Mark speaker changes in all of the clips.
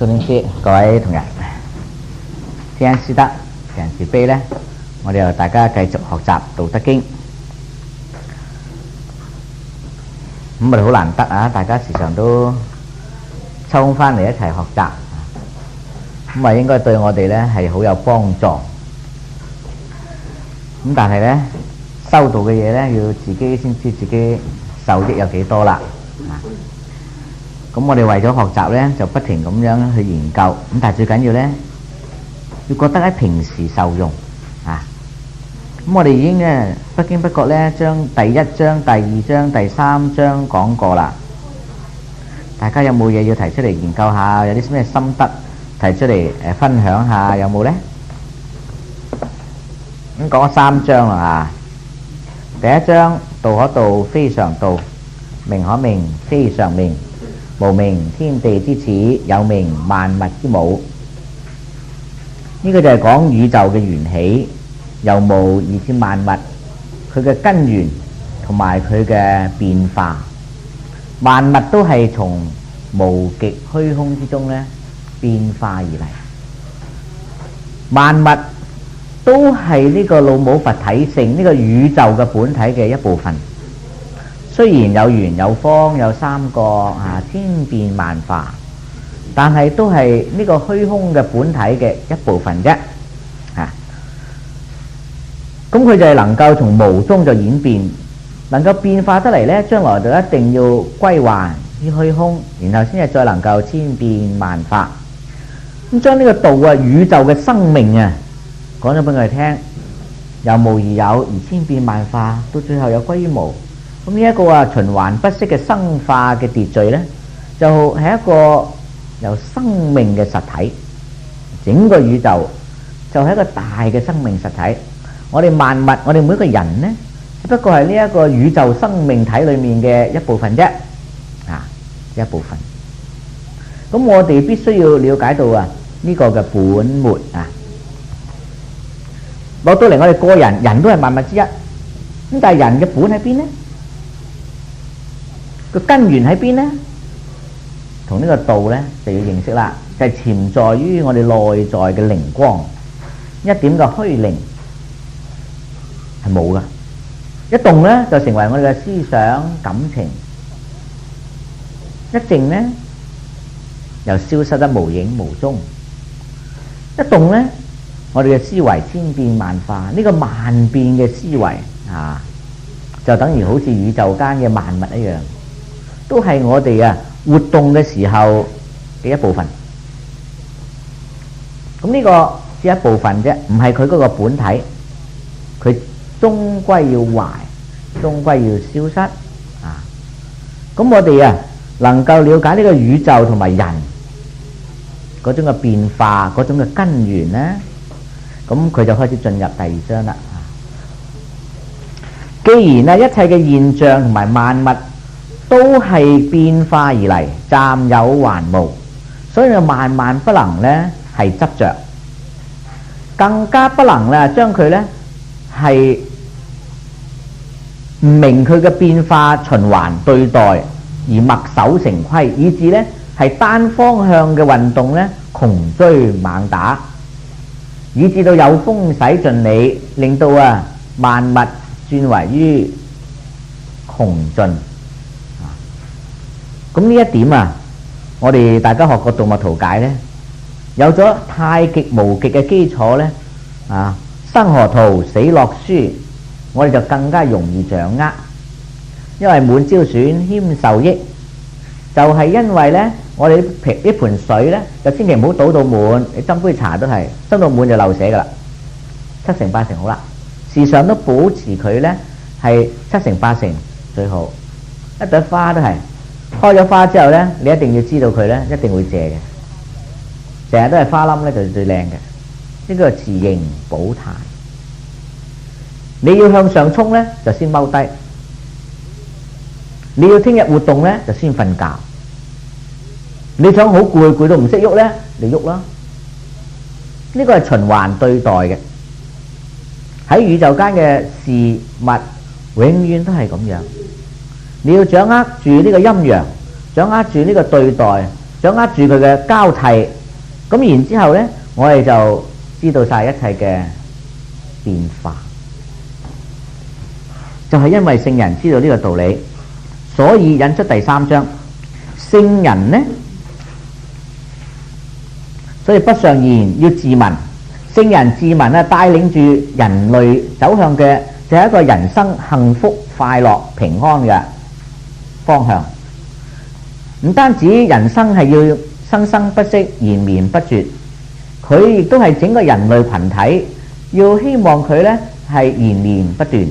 Speaker 1: 祝您知各位同仁，天恩師德，人是悲呢，我哋又大家繼續學習《道德經》。咁我哋好難得啊，大家時常都抽空翻嚟一齊學習，咁啊應該對我哋呢係好有幫助。咁但係呢，收到嘅嘢呢，要自己先知自己受益有幾多啦。咁我哋為咗學習呢，就不停咁樣去研究。咁但係最緊要呢，要覺得喺平時受用啊。咁我哋已經呢，不經不覺呢，將第一章、第二章、第三章講過啦。大家有冇嘢要提出嚟研究下？有啲咩心得提出嚟分享下？有冇呢？咁講咗3章啦。第一章，道可道非常道，名可名非常名，無名天地之始，有名萬物之母。呢個就係講宇宙嘅緣起，由無而至萬物，佢嘅根源同埋佢嘅變化。萬物都係從無極虛空之中呢變化而嚟，萬物都係呢個老母佛體性，呢個宇宙嘅本體嘅一部分。雖然有圓有方有三角千變萬化，但係都係呢個虛空嘅本體嘅一部分啫。咁佢就係能夠從無中就演變，能夠變化得嚟呢，將來就一定要歸還於虛空，然後先係再能夠千變萬化。咁將呢個道啊，宇宙嘅生命啊，講咗俾我哋聽，由無而有，而千變萬化，到最後有歸於無。咁呢一個循環不息嘅生化嘅秩序呢，就係一個有生命嘅實體。整個宇宙就係一個大嘅生命實體。我哋萬物，我哋每個人呢，只不過係呢一個宇宙生命體裏面嘅一部分啫，一部分。咁我哋必須要了解到呢個嘅本末落到嚟，我哋個人，人都係萬物之一。咁但係人嘅本喺邊呢？個根源喺邊呢？同呢個道呢就要認識啦，就係潛在於我哋內在嘅靈光，一點嘅虛靈係冇噶，一動呢就成為我哋嘅思想感情，一靜呢又消失得無影無蹤，一動呢我哋嘅思維千變萬化。呢個萬變嘅思維就等於好似宇宙間嘅萬物一樣，都係我哋活動嘅時候嘅一部分。咁呢個只係一部分啫，唔係佢嗰個本體，佢終歸要壞，終歸要消失咁我哋能夠了解呢個宇宙同埋人嗰種嘅變化，嗰種嘅根源呢，咁佢就開始進入第2章啦。既然一切嘅現象同埋萬物都係變化而嚟，暫有還無，所以萬萬不能呢係執着，更加不能將佢呢係唔明佢嘅變化循環對待而墨守成規，以致呢係單方向嘅運動呢窮追猛打，以致到有風使盡理，令到萬物轉為於窮盡。咁呢一點我哋大家學過動物圖解呢，有咗太極無極嘅基礎呢，生河圖死樂書，我哋就更加容易掌握。因為滿招損，謙受益，就係因為呢，我哋呢盆水呢，就千祈唔好倒到滿，你斟杯茶都係斟到滿就漏瀉噶啦，7成8成好啦。時常都保持佢呢係7成8成最好。一朵花都係開咗花之後呢，你一定要知道佢呢一定會謝嘅，成日都係花冧呢就最靚嘅。呢個係持盈保態。你要向上衝呢，就先踎低；你要聽日活動呢，就先瞓覺。你想好攰，攰到唔識喐呢，你喐啦。呢個係循環對待嘅。喺宇宙間嘅事物永遠都係咁樣。你要掌握住呢個陰陽，掌握住呢個對待，掌握住佢嘅交替，咁然之後呢，我哋就知道晒一切嘅變化。就係因為聖人知道呢個道理，所以引出第3章。聖人呢，所以不尚賢，要自問。聖人自問啊，帶領住人類走向嘅就係一個人生幸福、快樂、平安嘅方向。唔單止人生係要生生不息、延綿不絕，佢亦都係整個人類群體要希望佢呢係延綿不斷。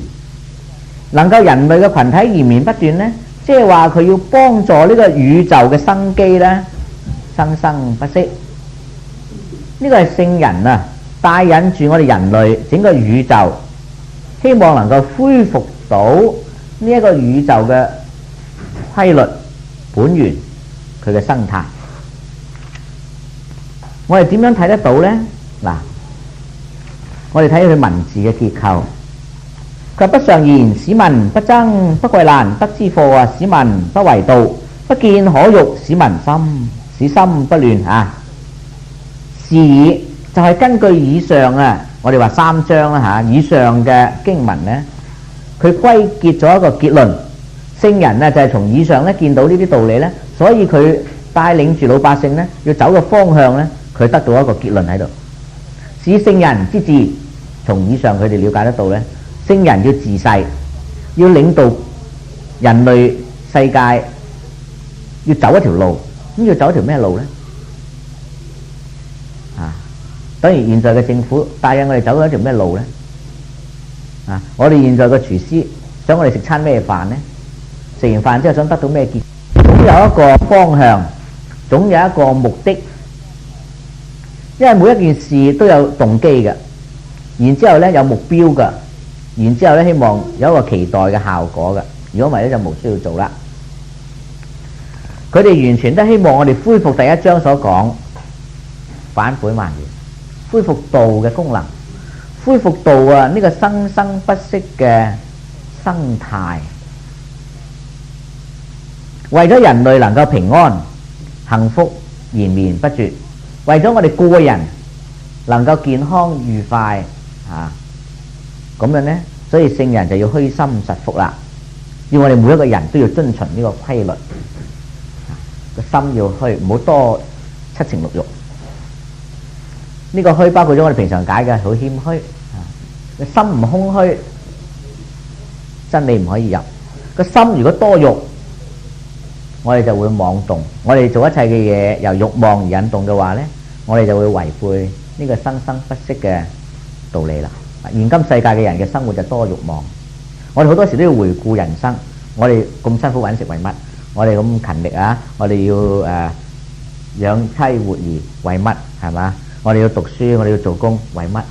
Speaker 1: 能夠人類嘅群體延綿不斷呢，即係話佢要幫助呢個宇宙嘅生機呢生生不息。呢個係聖人啊，帶引住我哋人類整個宇宙，希望能夠恢復到呢一個宇宙嘅規律本源，佢嘅生態。我哋點樣睇得到呢？嗱，我哋睇佢文字嘅結構。佢不尚賢，使民不爭；不貴難，得之貨啊，使民不為盜；不見可欲，使民使心不亂啊。是以就係根據以上啊，我哋話3章啦嚇，以上嘅經文呢，佢歸結咗一個結論。聖人呢就係從以上呢見到呢啲道理呢，所以佢帶領住老百姓呢要走嘅方向呢，佢得到一個結論喺度。使聖人之志，從以上佢哋了解得到呢，聖人要自細，要領導人類世界，要走一條路。咁要走一條咩路呢？等於現在嘅政府帶領我哋走咗一條咩路呢？我哋現在嘅廚師想我哋食餐咩飯呢？食完飯之後想得到咩結？總有一個方向，總有一個目的。因為每一件事都有動機嘅，然之後呢有目標嘅，然之後呢希望有一個期待嘅效果嘅。如果唔係呢，就冇需要做啦。佢哋完全都希望我哋恢復第1章所講返本還原。恢復道嘅功能，恢復道啊！呢個生生不息嘅生態，為咗人類能夠平安、幸福、延綿不絕，為咗我哋個人能夠健康愉快咁樣呢，所以聖人就要虛心實福啦。要我哋每一個人都要遵循呢個規律，個心要虛，唔好多七情六欲。呢個虛包括咗我哋平常解嘅好謙虛，個心唔空虛，真理唔可以入。個心如果多欲，我哋就會妄動。我哋做一切嘅嘢由欲望而引動嘅話呢，我哋就會違背呢個生生不息嘅道理啦。現今世界嘅人嘅生活就多欲望。我哋好多時都要回顧人生，我哋咁辛苦揾食為乜？我哋咁勤力啊，我哋要養妻活兒為乜？係嘛？我哋要讀書，我哋要做工，為乜？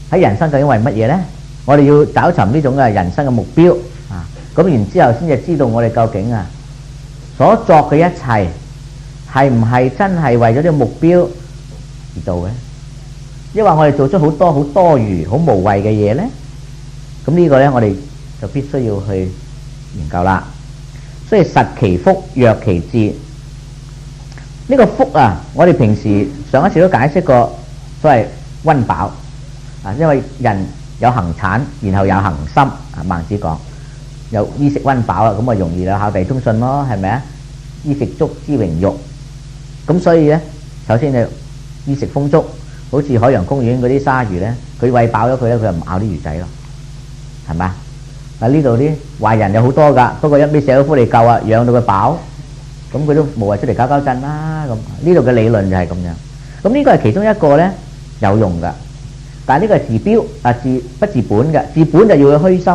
Speaker 1: 喺人生究竟為乜嘢呢？我哋要找尋呢種嘅人生嘅目標啊！咁然之後先至知道我哋究竟所作嘅一切係唔係真係為咗呢個目標而做嘅？抑或我哋做出好多好多餘、好無謂嘅嘢呢？咁呢個呢，我哋就必須要去研究啦。所以實其福，弱其志。呢個福啊，我哋平時上一次都解釋過，所謂溫飽因為人有行產，然後有行心孟子講有衣食溫飽啦，咁啊容易啦，考第通順咯，係咪啊？衣食足之榮辱，咁所以呢，首先你衣食豐足，好似海洋公園嗰啲鯊魚呢，佢餵飽咗佢呢，佢就唔咬啲魚仔咯，係咪啊？呢度啲壞人有好多噶，不過一味社會福利夠啊，養到佢飽。咁佢都無謂出嚟搞搞震啦。咁呢度嘅理論就係咁樣。咁呢個係其中一個呢，有用噶，但係呢個係治標治不治本嘅。治本就要佢虛心，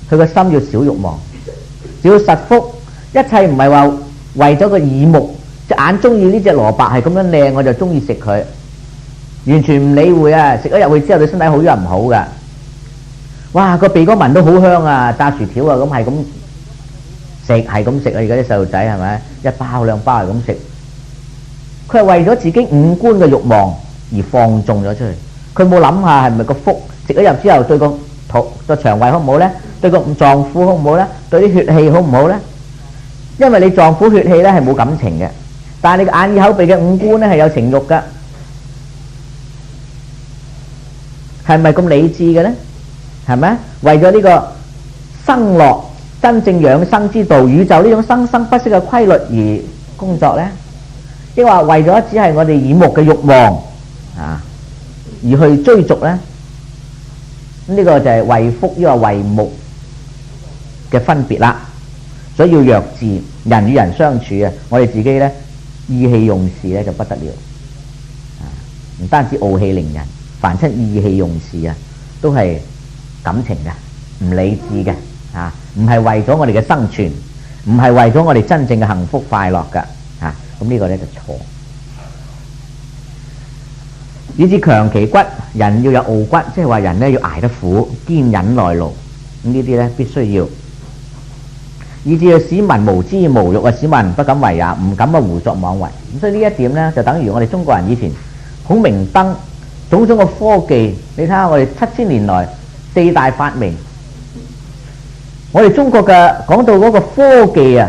Speaker 1: 佢個心要少欲望，只要實福。一切唔係話為咗個耳目，隻眼中意呢隻蘿蔔係咁樣靚，我就中意食佢，完全唔理會啊！食咗入去之後對身體好又唔好噶。哇，個鼻哥聞到好香啊，炸薯條啊，咁係咁。係咁食啊！而家啲細路仔係咪一包兩包係咁食？佢係為咗自己五官嘅慾望而放縱咗出去。佢冇諗下係咪個福食咗入之後對個肚個腸胃好唔好呢？對個臟腑好唔好呢？對啲血氣好唔好呢？因為你臟腑血氣呢係冇感情嘅，但係你個眼耳口鼻嘅五官咧係有情慾㗎，係咪咁理智嘅咧？係咪？為咗呢個生樂真正養生之道，宇宙呢種生生不息嘅規律而工作咧，抑或為咗只係我哋耳目嘅慾望啊而去追逐咧？呢個就係為福抑或為目嘅分別啦。所以要弱智，人與人相處啊，我哋自己咧意氣用事咧就不得了啊！唔單止傲氣凌人，凡親意氣用事啊，都係感情嘅，唔理智嘅啊，唔係為咗我哋嘅生存，唔係為咗我哋真正嘅幸福快樂嘅啊！咁呢個咧就錯。以至強其骨，人要有傲骨，即係話人咧要捱得苦，堅忍耐勞，咁呢啲咧必須要。以至使民無知無欲啊，使民不敢為也，唔敢胡作妄為。咁所以呢一點咧，就等於我哋中國人以前好明燈，種種嘅科技。你睇下我哋7000年來4大發明，我哋中國嘅講到嗰個科技啊，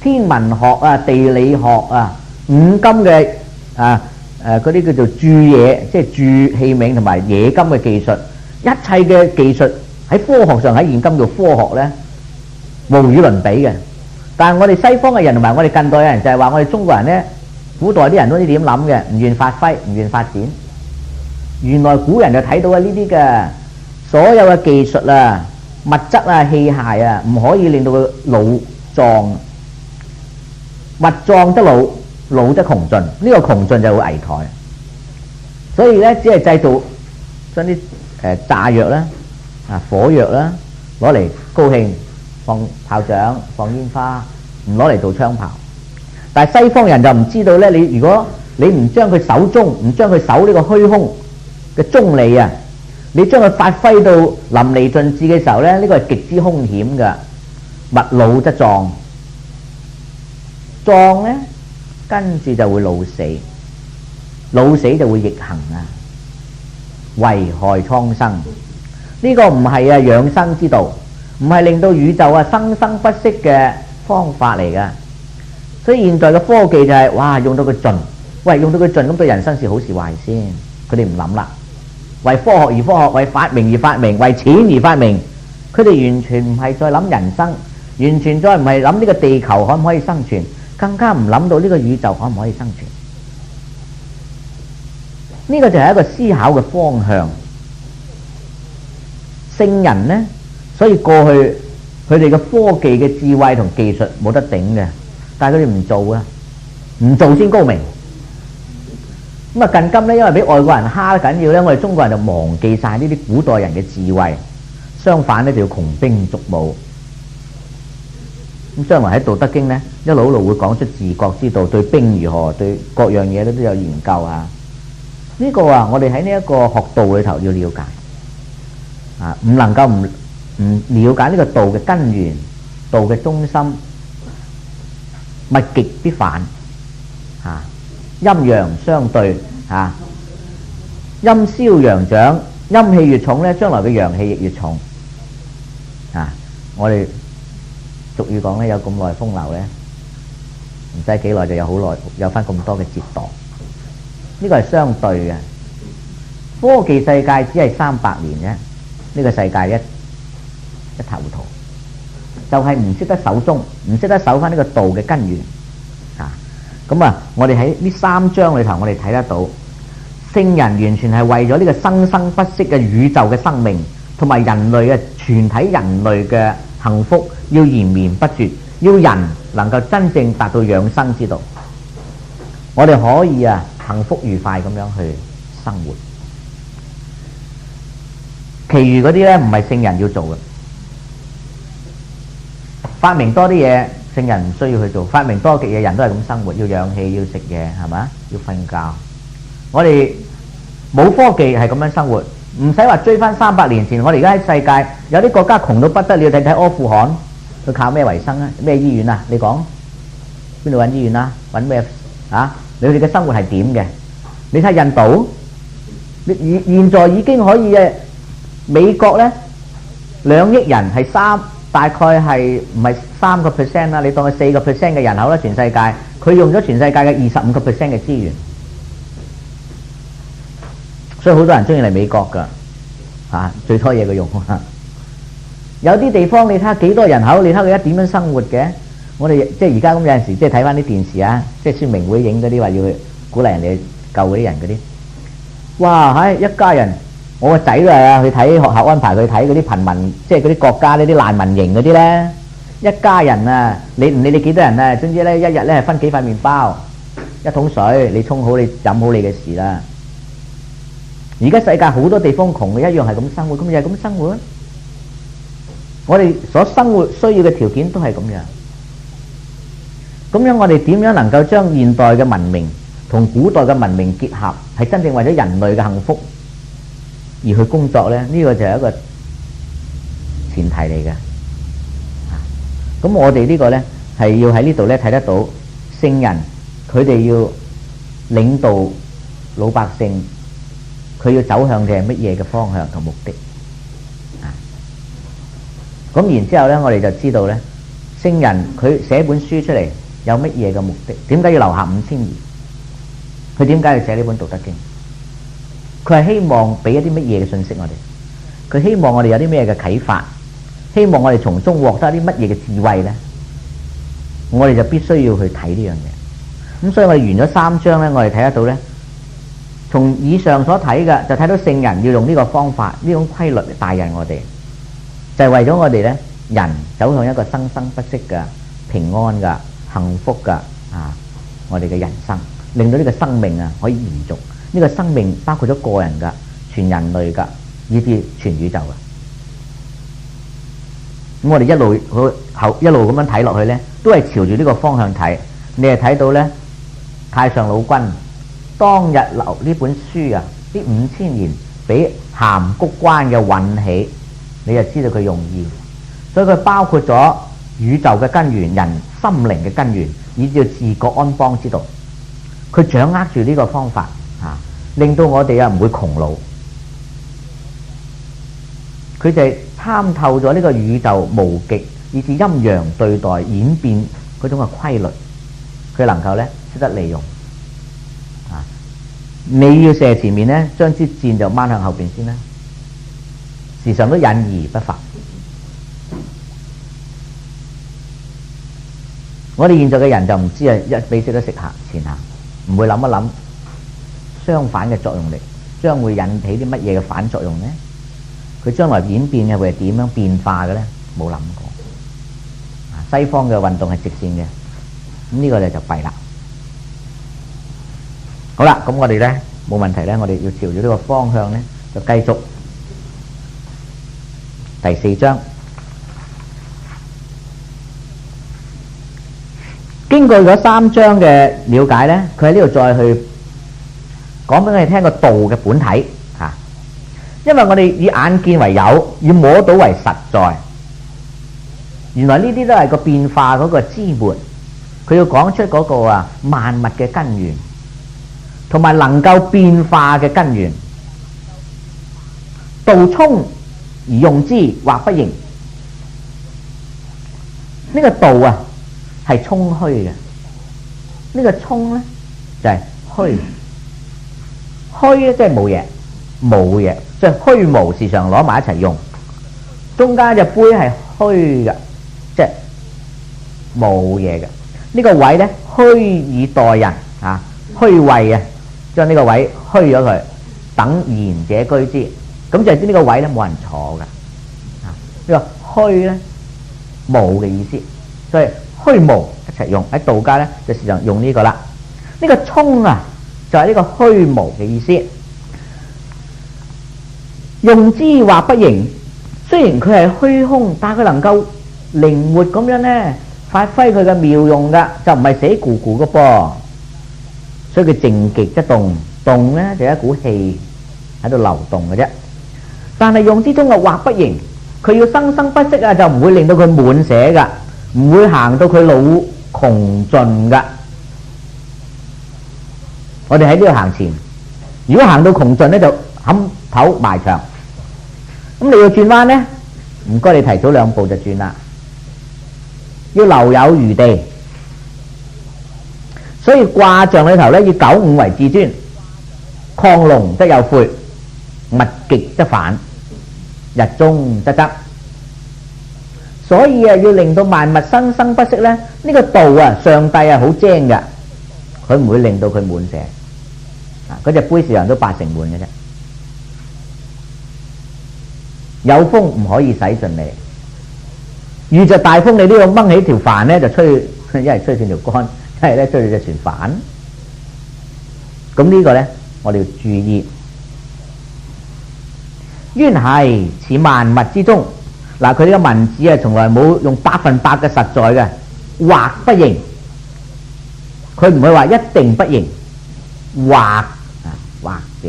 Speaker 1: 天文學啊、地理學啊、五金嘅嗰啲叫做鑄冶，即係鑄器皿同埋冶金嘅技術，一切嘅技術喺科學上，喺現今叫科學咧，無與倫比嘅。但係我哋西方嘅人同埋我哋近代嘅人就係話我哋中國人咧，古代啲人都知點諗嘅，唔願發揮，唔願發展。原來古人就睇到啊呢啲嘅所有嘅技術啊、物質啊、器械啊，唔可以令到佢老壯，物壯得老，老得窮盡。呢個窮盡就會危殆。所以咧，只係製造將啲炸藥啦、火藥啦攞嚟高興。放炮仗、放煙花，唔攞嚟做槍炮。但係西方人就唔知道咧，如果你唔將佢守中，唔將佢守呢個虛空嘅中理啊，你將佢發揮到淋漓盡致嘅時候咧，呢個係極之兇險嘅。物老則壯，壯咧跟住就會老死，老死就會逆行啊，危害蒼生。呢個唔係啊養生之道。唔係令到宇宙啊生生不息嘅方法嚟噶，所以現在嘅科技就係哇用到佢盡，喂用到佢盡，咁對人生是好是壞先？佢哋唔諗啦，為科學而科學，為發明而發明，為錢而發明，佢哋完全唔係再諗人生，完全再唔係諗呢個地球可唔可以生存，更加唔諗到呢個宇宙可唔可以生存。呢個就係一個思考嘅方向。聖人呢？所以過去佢哋嘅科技嘅智慧同技術冇得頂嘅，但係佢哋唔做啊，唔做先高明。咁啊近今咧，因為俾外國人蝦得緊要咧，我哋中國人就忘記晒呢啲古代人嘅智慧，相反咧就要窮兵黷武。咁將來喺《道德經》咧一路會講出治國之道，對兵如何，對各樣嘢都有研究啊。呢個啊，我哋喺呢一個學道裏頭要了解啊，唔能夠唔了解呢個道嘅根源、道嘅中心，物極必反啊，陰陽相對啊，陰消陽長，陰氣越重咧，將來嘅陽氣亦越重啊。我哋俗語講咧，有咁耐風流咧，唔使幾耐就有好耐，有翻咁多嘅折墮。呢個係相對嘅，科技世界只係300年啫，呢個世界一塌糊塗，就係唔識得守中，唔識得守翻呢個道嘅根源啊！咁啊，我哋喺呢3章裏頭，我哋睇得到聖人完全係為咗呢個生生不息嘅宇宙嘅生命，同埋人類嘅全體人類嘅幸福，要延綿不絕，要人能夠真正達到養生之道，我哋可以啊幸福愉快咁樣去生活。其餘嗰啲咧唔係聖人要做嘅。發明多啲嘢，聖人唔需要去做。發明多極嘢，人都係咁生活，要氧氣，要食嘢，係咪？要瞓覺。我哋冇科技係咁樣生活，唔使話追翻300年前。我哋而家喺世界有啲國家窮到不得了，睇睇阿富汗，佢靠咩為生啊？咩醫院啊？你講邊度揾醫院啊？揾咩啊？你哋嘅生活係點嘅？你睇印度，你現在已經可以美國呢2億人係大概係唔係3%啦？你當佢4%嘅人口啦，全世界佢用咗全世界嘅25%嘅資源，所以好多人中意嚟美國㗎嚇，最多嘢佢用。有啲地方你睇下幾多人口，你睇佢而家點樣生活嘅？我哋即係而家咁有陣時即係睇翻啲電視啊，即係宣明會影嗰啲話要去鼓勵人哋救嗰啲人嗰啲，哇！係一家人。我個仔都係啊，去睇學校安排佢睇嗰啲貧民，即係嗰啲國家呢啲難民營嗰啲咧，一家人啊，你唔理你幾多人啊，總之咧一日咧係分幾塊麵包，一桶水，你沖好你飲好你嘅事啦。而家世界好多地方窮嘅一樣係咁生活，咁又係咁生活。我哋所生活需要嘅條件都係咁樣。咁樣我哋點樣能夠將現代嘅文明同古代嘅文明結合，係真正為咗人類嘅幸福而去工作呢？呢個就係一個前提嚟嘅。咁我哋呢個呢，係要喺呢度呢睇得到聖人佢哋要領導老百姓，佢要走向嘅係乜嘢嘅方向同目的。咁然之後呢，我哋就知道呢，聖人佢寫本書出嚟有乜嘢嘅目的？點解要留下5000言？佢點解要寫呢本《道德經》？佢係希望俾一啲乜嘢嘅信息我哋？佢希望我哋有啲咩嘅啟發？希望我哋從中獲得一啲乜嘢嘅智慧呢？我哋就必須要去睇呢樣嘢。咁所以我哋完咗3章呢，我哋睇得到呢，從以上所睇嘅就睇到聖人要用呢個方法，呢種規律嚟帶引我哋，就係為咗我哋呢人走向一個生生不息嘅平安嘅幸福嘅我哋嘅人生，令到呢個生命可以延續。呢個生命包括咗個人噶、全人類噶，以至全宇宙噶。咁我哋一路咁樣睇落去呢，都係朝住呢個方向睇。你係睇到呢，太上老君當日留呢本書啊，呢5000言俾函谷關嘅運起，你就知道佢用意。所以佢包括咗宇宙嘅根源、人心靈嘅根源，以至治國安邦之道。佢掌握住呢個方法。令到我哋唔會窮老，佢就係參透咗呢個宇宙無極以至陰陽對待演變嗰種嘅規律，佢能夠呢識得利用。你要射前面呢，將支箭就掹向後邊先啦，時常都引而不發。我哋現在嘅人就唔知一味識得食行前行，唔會諗一諗相反嘅作用力將會引起啲乜嘢嘅反作用呢？佢將來演變嘅會係點樣變化嘅呢？冇諗過。西方嘅運動係直線嘅，咁呢個就弊啦。好啦，咁我哋呢冇問題呢，我哋要朝住呢個方向呢，就繼續第4章。經過咗3章嘅了解呢，佢喺呢度再去講俾我哋聽個道嘅本體嚇，因為我哋以眼見為有，以摸到為實在。原來呢啲都係個變化嗰個枝末，佢要講出嗰個萬物嘅根源，同埋能夠變化嘅根源。道沖而用之，或不盈。呢個道係沖虛嘅，呢個沖呢就係虛。虛咧即係冇嘢，冇嘢，即係虛無，時常攞埋一齊用。中間隻杯係虛嘅，即係冇嘢嘅。呢個位咧虛以待人虛位啊，將呢個位虛咗佢，等賢者居之。咁就係呢個位咧冇人坐嘅。呢個虛咧冇嘅意思，所以虛無一齊用。喺道家咧就時常用呢個啦。呢個沖就係呢個虛無嘅意思。用之或不盈，雖然佢係虛空，但係佢能夠靈活咁樣呢發揮佢嘅妙用噶，就唔係死咕咕嘅噃。所以佢靜極則動，動呢就一股氣喺度流動嘅啫。但係用之中嘅或不盈，佢要生生不息就唔會令到佢滿瀉噶，唔會行到佢老窮盡噶。我哋喺呢度行前，如果行到窮盡呢，就冚頭埋牆。咁你要轉彎呢，唔該你提早2步就轉啦。要留有餘地。所以卦象裏頭咧，以九五為至尊，亢龍則有悔，物極則反，日中則得。所以要令到萬物生生不息咧，呢個道上帝好精㗎，佢唔會令到佢滿瀉。嗰隻杯時常都八成滿嘅啫。有風唔可以使盡你，遇着大風你都要掹起條帆咧，就吹，一係吹斷條竿，一係咧吹住隻船反。咁呢個咧，我哋要注意。淵兮似萬物之中，嗱，佢呢個文字從來冇用100%嘅實在嘅，或不形，佢唔會話一定不形，或者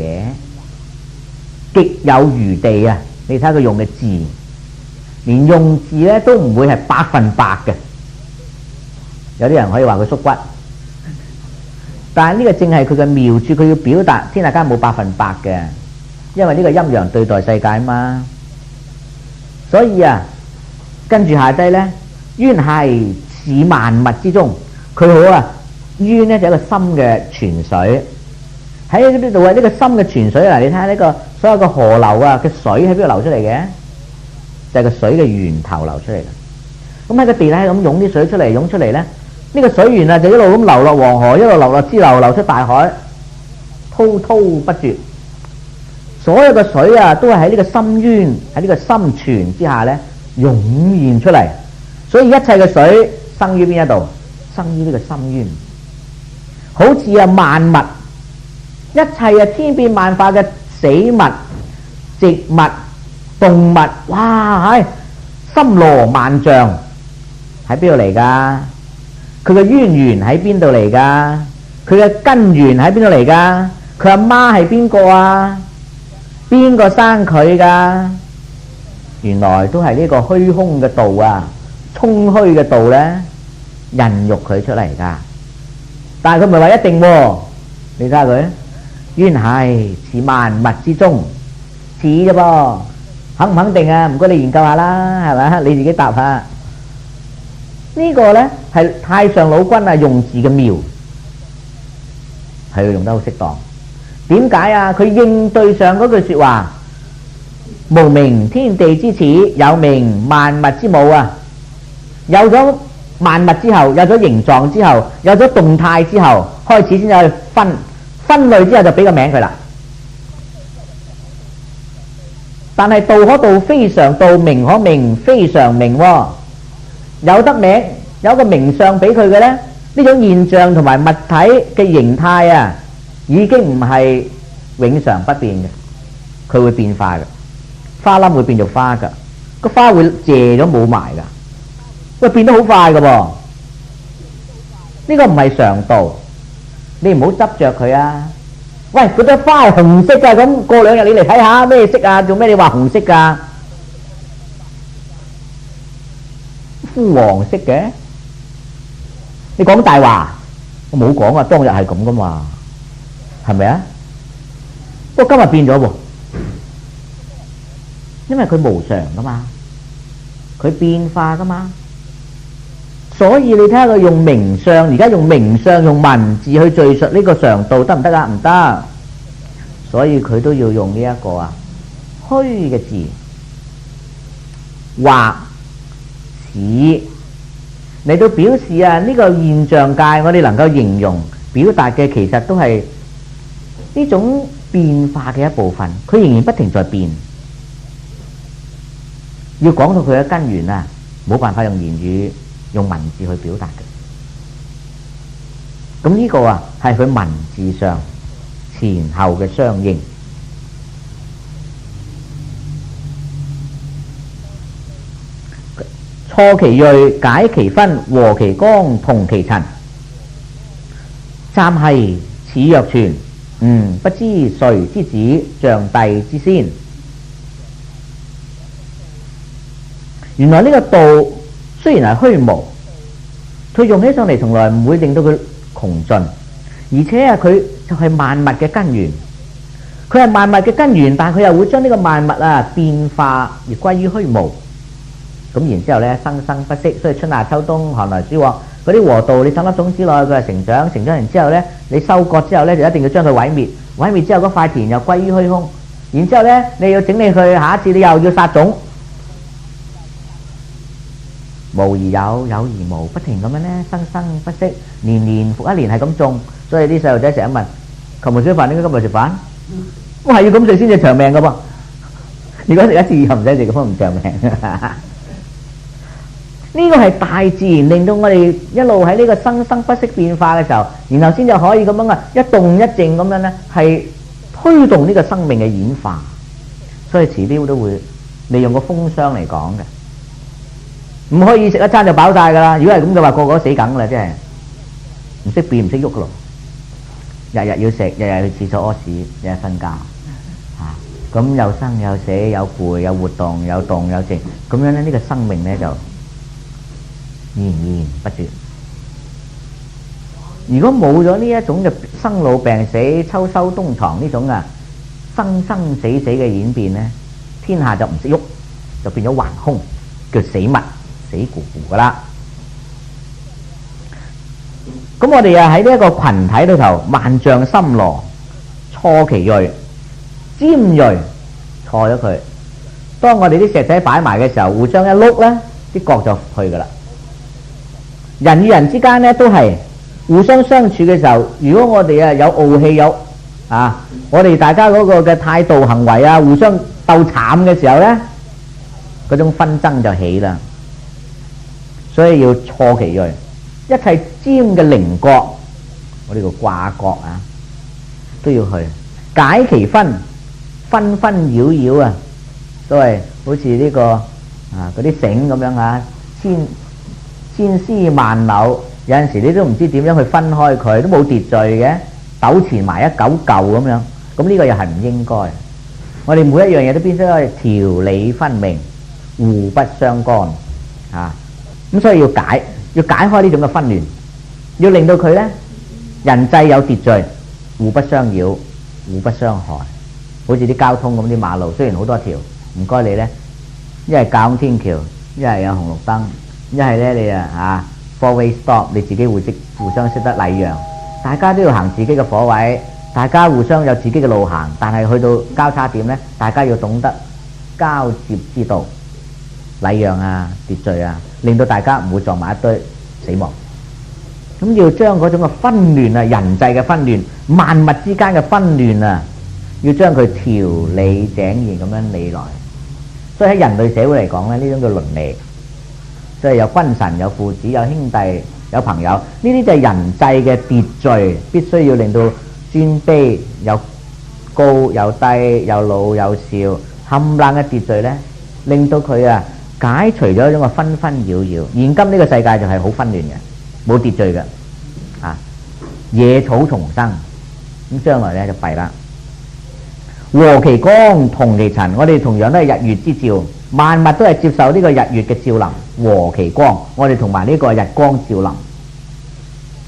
Speaker 1: 極有餘地啊！你睇下佢用嘅字，連用字咧都唔會係100%嘅。有啲人可以話佢縮骨，但係呢個正係佢嘅妙處，佢要表達天下間冇100%嘅，因為呢個陰陽對待世界嘛。所以跟住下低咧，淵兮似萬物之中，佢好淵咧就係一個深嘅泉水。喺呢度呢個深嘅泉水你睇下呢個所有嘅河流嘅水喺邊度流出嚟嘅？就係個水嘅源頭流出嚟嘅。咁喺個地底咁湧啲水出嚟，湧出嚟咧，呢個水源就一路咁流落黃河，一路流落支流，流出大海，滔滔不絕。所有嘅水都係喺呢個深淵，喺呢個深泉之下咧湧現出嚟。所以一切嘅水生於邊一度？生於呢個深淵。好似萬物。一切千變萬化嘅死物、植物、動物，哇！森羅萬象喺邊度嚟噶？佢嘅淵源喺邊度嚟噶？佢嘅根源喺邊度嚟噶？佢阿媽係邊個啊？邊個生佢噶？原來都係呢個虛空嘅道充虛嘅道咧，孕育佢出嚟噶。但係佢唔係話一定喎，你睇下佢。淵兮似萬物之中，似啫噃，肯唔肯定唔該你研究下啦，係咪？你自己答下。呢個呢係太上老君用字嘅妙，係要用得好適當。點解佢應對上嗰句說話，無名天地之始，有名萬物之母有咗萬物之後，有咗形狀之後，有咗動態之後，開始先有去分類之後就俾個名佢啦。但係道可道非常道，名可名非常名有得名，有個名相俾佢嘅呢，呢種現象同埋物體嘅形態已經唔係永常不變嘅，佢會變化嘅。花冧會變做花噶，個花會謝咗冇埋噶，喂，變得好快噶噃。呢個唔係常道。你唔好執着佢喂，嗰朵花係紅色噶，咁過2日你嚟睇下咩色做咩你話紅色噶？枯黃色嘅，你講大話，我冇講當日係咁噶嘛，係咪啊？不過今日變咗喎，因為佢無常噶嘛，佢變化噶嘛。所以你睇下佢用名相，而家用名相用文字去敘述呢個常道得唔得啊？唔得，所以佢都要用呢一個虛嘅字，或似嚟到表示呢個現象界，我哋能夠形容表達嘅其實都係呢種變化嘅一部分，佢仍然不停在變。要講到佢嘅根源冇辦法用言語用文字去表達嘅。咁呢個係佢文字上前後嘅相應。錯其銳，解其分，和其光，同其塵。暫兮似若泉，不知誰之子，象帝之先。原來呢個道雖然係虛無，佢用起上嚟從來唔會令到佢窮盡，而且佢就係萬物嘅根源。佢係萬物嘅根源，但係佢又會將呢個萬物變化而歸於虛無。咁然之後咧生生不息，所以春夏秋冬寒來暑往嗰啲禾稻，你抌粒種子落去佢係成長，成長完之後咧你收割之後咧就一定要將佢毀滅，毀滅之後嗰塊田又歸於虛空，然之後咧你要整理佢，下一次你又要撒種，無而有，有而無，不停咁樣咧生生不息，年年復一年係咁種，所以啲細路仔成日問：琴日食飯點解今日食飯？我係要咁食先至長命噶噃，如果食一次又唔使食，咁都唔長命。呢個係大自然令到我哋一路喺呢個生生不息變化嘅時候，然後先就可以咁樣啊一動一靜咁樣咧，係推動呢個生命嘅演化。所以遲啲都會利用個風箱嚟講嘅，唔可以食一餐就飽晒噶啦。如果係咁嘅話，個個都死梗啦，真係唔識變唔識喐噶咯。日日要食，日日去廁所屙屎，日日瞓覺咁有生有死，有攰有活動，有動有靜，咁樣咧呢個生命咧就源源不絕。如果冇咗呢一種嘅生老病死、秋收冬藏呢種生生死死嘅演變咧，天下就唔識喐，就變咗橫空，叫死物，死咕咕噶啦。咁我哋喺呢一個群體裏頭，萬丈深羅，錯其銳，尖銳錯咗佢。當我哋啲石仔擺埋嘅時候，互相一碌咧，啲角就去噶啦。人與人之間咧都係互相相處嘅時候，如果我哋有傲氣我哋大家嗰個嘅態度行為互相鬥慘嘅時候咧，嗰種紛爭就起啦。所以要錯其銳，一切尖嘅棱角，我哋個掛角都要去解其紛，紛紛擾擾所謂好似呢個嗰啲繩咁樣千絲萬縷，有陣時你都唔知點樣去分開佢，都冇秩序嘅，糾纏埋一嚿嚿咁樣，咁呢個又係唔應該。我哋每一樣嘢都必須係條理分明，互不相干咁所以要解開呢種嘅紛亂，要令到佢呢人際有秩序，互不相擾，互不相害。好似啲交通咁，啲馬路雖然好多條，唔該你呢，一係架空天橋，一係有紅綠燈，一係呢你four-way stop， 你自己互相識得禮讓，大家都要行自己嘅火位，大家互相有自己嘅路行，但係去到交叉點呢，大家要懂得交接之道，禮讓秩序令到大家唔會撞埋一堆死亡。咁要將嗰種嘅紛亂人際嘅紛亂，萬物之間嘅紛亂要將佢條理井然咁樣理來。所以喺人類社會嚟講咧，呢種叫倫理。所以有君臣，有父子，有兄弟，有朋友，呢啲就係人際嘅秩序，必須要令到尊卑有高有低，有老有少，冚唪唥嘅秩序咧，令到佢解除咗一種嘅紛紛擾擾。現今呢個世界就係好紛亂嘅，冇秩序嘅野草叢生，咁將來咧就弊啦。和其光，同其塵，我哋同樣都係日月之照，萬物都係接受呢個日月嘅照臨。和其光，我哋同埋呢個日光照臨。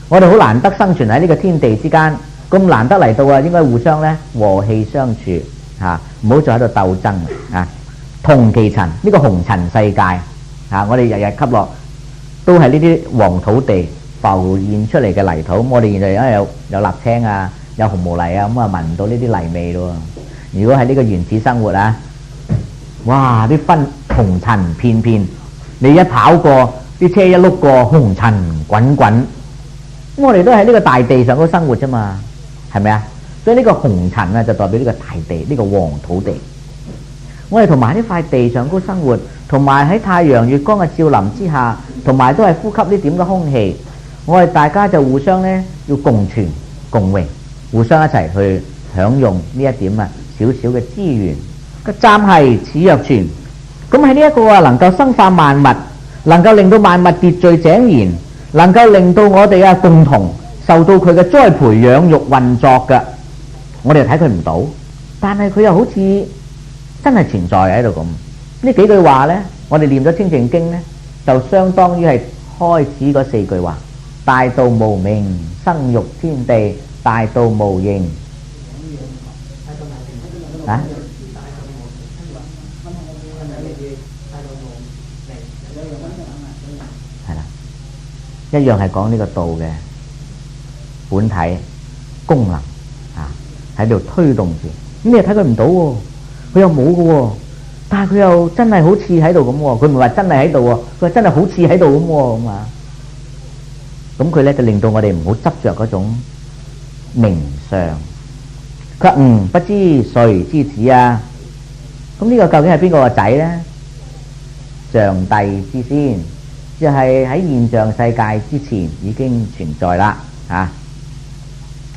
Speaker 1: 我哋好難得生存喺呢個天地之間，咁難得嚟到應該互相咧和氣相處唔好再喺度鬥爭同其塵，呢個紅塵世界我哋日日吸落都係呢啲黃土地浮現出嚟嘅泥土。我哋現在因為有瀝青有紅毛泥咁聞唔到呢啲泥味咯。如果喺呢個原始生活哇啲紅塵片片，你一跑過啲車一碌過，紅塵滾滾。我哋都喺呢個大地上嗰生活啫嘛，係咪所以呢個紅塵就代表呢個大地，呢個黃土地。我哋同埋呢塊地上高生活，同埋喺太陽月光嘅照臨之下，同埋都係呼吸呢點嘅空氣。我哋大家就互相呢要共存共榮，互相一齊去享用呢一點少少嘅資源。個暫係此若存，咁喺呢一個能夠生化萬物，能夠令到萬物秩序井然，能夠令到我哋共同受到佢嘅栽培養育運作嘅，我哋睇佢唔到，但係佢又好似真係存在喺度咁。呢幾句話呢，我哋念咗《清淨經》呢，就相當於係開始嗰4句話：大道無名，生育天地；大道無形一樣係講呢個道嘅本體功能啊，喺度推動住。咁你又睇佢唔到喎，佢又冇嘅喎，但係佢又真係好似喺度咁喎。佢唔係話真係喺度喎，佢話真係好似喺度咁喎咁啊。咁佢咧就令到我哋唔好執着嗰種名相。佢話不知誰之子啊？咁呢個究竟係邊個個仔咧？象帝之先，就係喺現象世界之前已經存在啦，啊，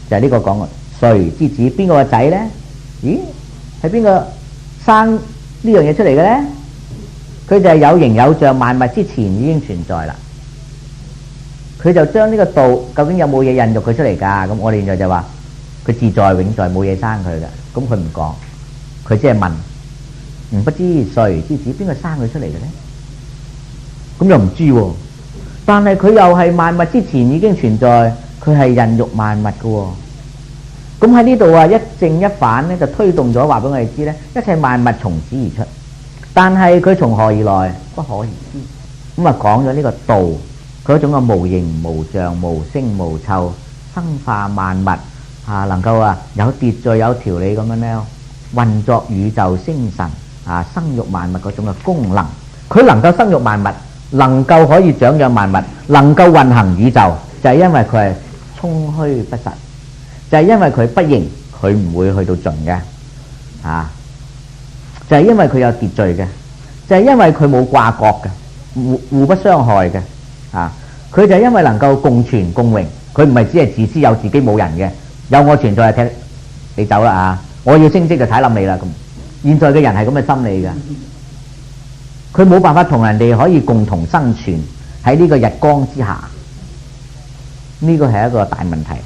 Speaker 1: 就係呢個講嘅誰之子，邊個個仔咧？咦，係邊個生呢樣嘢出嚟嘅咧？佢就係有形有象萬物之前已經存在啦。佢就將呢個道究竟有冇嘢孕育佢出嚟㗎？咁我哋現在就話佢自在永在，冇嘢生佢嘅。咁佢唔講，佢只係問。不知誰之子，邊個生佢出嚟嘅咧？咁又唔知喎。但係佢又係萬物之前已經存在，佢係孕育萬物嘅喎。咁喺呢度啊，一正一反咧，就推動咗話俾我哋知咧，一切萬物從此而出。但係佢從何而來，不可而知。咁啊，講咗呢個道，佢嗰種嘅無形無相無聲無臭，生化萬物啊，能夠啊有秩序有條理咁樣咧運作宇宙星辰。啊！生育萬物嗰種嘅功能，佢能夠生育萬物，能夠可以長養萬物，能夠運行宇宙，就係因為佢係空虛不實，就係因為佢不形，佢唔會去到盡嘅，啊！就係因為佢有秩序嘅，就係因為佢冇掛角嘅，互不傷害嘅，啊！佢就係因為能夠共存共榮，佢唔係只係自私有自己冇人嘅，有我存在就踢你走啦啊！我要升職就睇冧你啦咁。現在嘅人係咁嘅心理㗎，佢冇辦法同人哋可以共同生存喺呢個日光之下，呢個係一個大問題。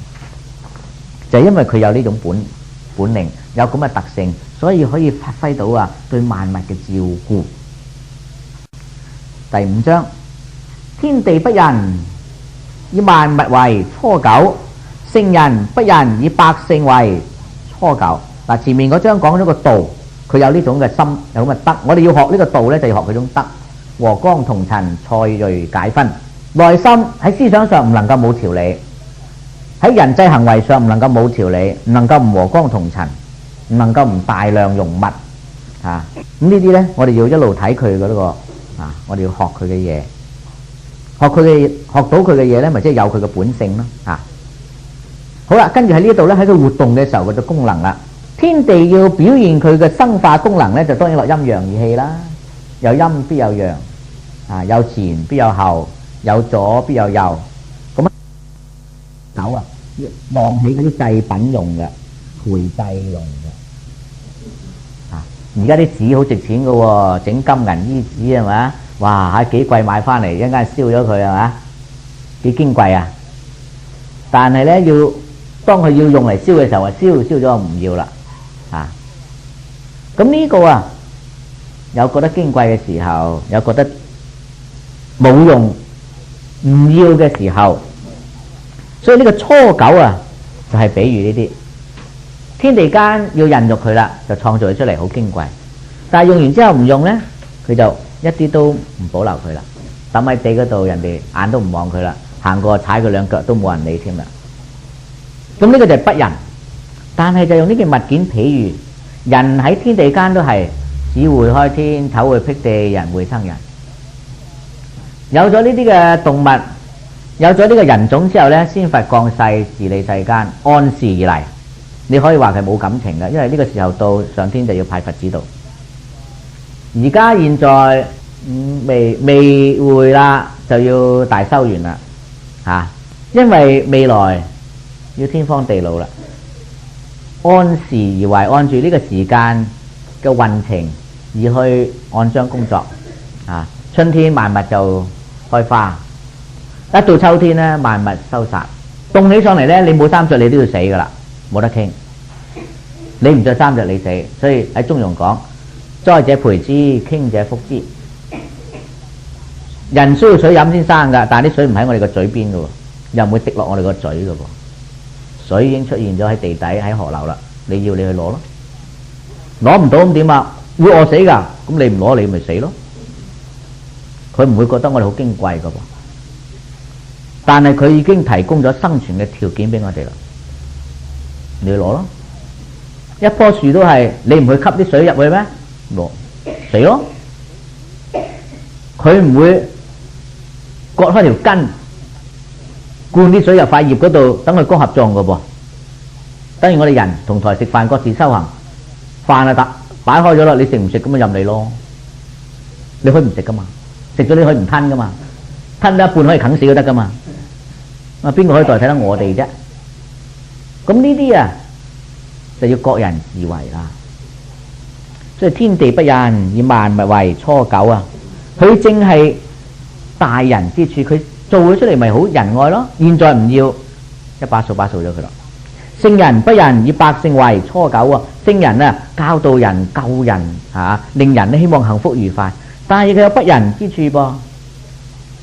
Speaker 1: 就係因為佢有呢種本領，有咁嘅特性，所以可以發揮到啊對萬物嘅照顧。第5章，天地不仁，以萬物為初九；聖人不仁，以百姓為初九。嗱，前面嗰章講咗個道。佢有呢種嘅心，有咁嘅德。我哋要學呢個道咧，就要學佢種德。和光同塵，賽銳解分。內心喺思想上唔能夠冇條理，喺人際行為上唔能夠冇條理，唔能夠唔和光同塵，唔能夠唔大量容物。啊，咁呢啲咧，我哋要一路睇佢嗰個啊，我哋要學佢嘅嘢，學到佢嘅嘢咧，咪即係有佢嘅本性咯。啊，好啦，跟住喺呢度咧，喺佢活動嘅時候，佢嘅功能啦。天地要表現佢嘅生化功能咧，就當然落陰陽二氣啦。有陰必有陽，啊，有前必有後，有左必有右。咁手啊，晾起嗰啲製品用嘅，培製用嘅。啊，而家啲紙好值錢嘅喎，整金銀衣紙係咪？哇，幾貴買翻嚟，一陣間燒咗佢係咪？幾矜貴啊！但係咧，當佢要用嚟燒嘅時候，燒咗唔要啦。啊，咁呢個啊，有覺得矜貴嘅時候，有覺得冇用唔要嘅時候，所以呢個初九啊，就係比喻呢啲天地間要孕育佢啦，就創造佢出嚟好矜貴，但係用完之後唔用咧，佢就一啲都唔保留佢啦，抌喺地嗰度，人哋眼都唔望佢啦，行過踩佢兩腳都冇人理添啦。咁呢個就係不仁。但係就用呢件物件譬喻，人喺天地間都係子會開天，丑會辟地，人會生人。有咗呢啲嘅動物，有咗呢個人種之後呢，先佛降世治理世間，按時而嚟。你可以話佢冇感情嘅，因為呢個時候到上天就要派佛指導。而家現在未會啦，就要大修完啦，嚇！因為未來要天荒地老啦。按時而為，按住呢個時間嘅運程而去按章工作。啊，春天萬物就開花，一到秋天呢，萬物收殺。凍起上嚟呢，你冇衫着你都要死噶啦，冇得傾。你唔着衫着你死，所以喺中庸講，災者培之，傾者覆之。人需要水飲先生噶，但係啲水唔喺我哋個嘴邊噶喎，又唔會滴落我哋個嘴噶喎。水已經出現咗喺地底喺河流啦，你要你去攞咯，攞唔到咁點啊？會餓死噶，咁你唔攞你咪死咯。佢唔會覺得我哋好矜貴噶噃。但係佢已經提供咗生存嘅條件俾我哋啦，你攞咯。一棵樹都係你唔去吸啲水入去咩？攞死咯。佢唔會割開條根，灌啲水入塊葉嗰度，等佢光合作用噶噃。等於我哋人同台食飯，各自修行，飯啊擺開咗啦，你食唔食咁啊任你咯。你可以唔食噶嘛，食咗你可以唔吞噶嘛，吞得一半可以啃死都得噶嘛。啊，邊個可以代替得我哋啫？咁呢啲啊就要各人自為啦。所以天地不仁，以萬物為芻狗啊！佢正係大仁之處，佢做咗出嚟咪好仁愛咯。現在唔要一把掃咗佢咯。聖人不仁，以百姓為芻狗啊！聖人啊，教導人、救人令人咧希望幸福愉快，但係佢有不仁之處噃。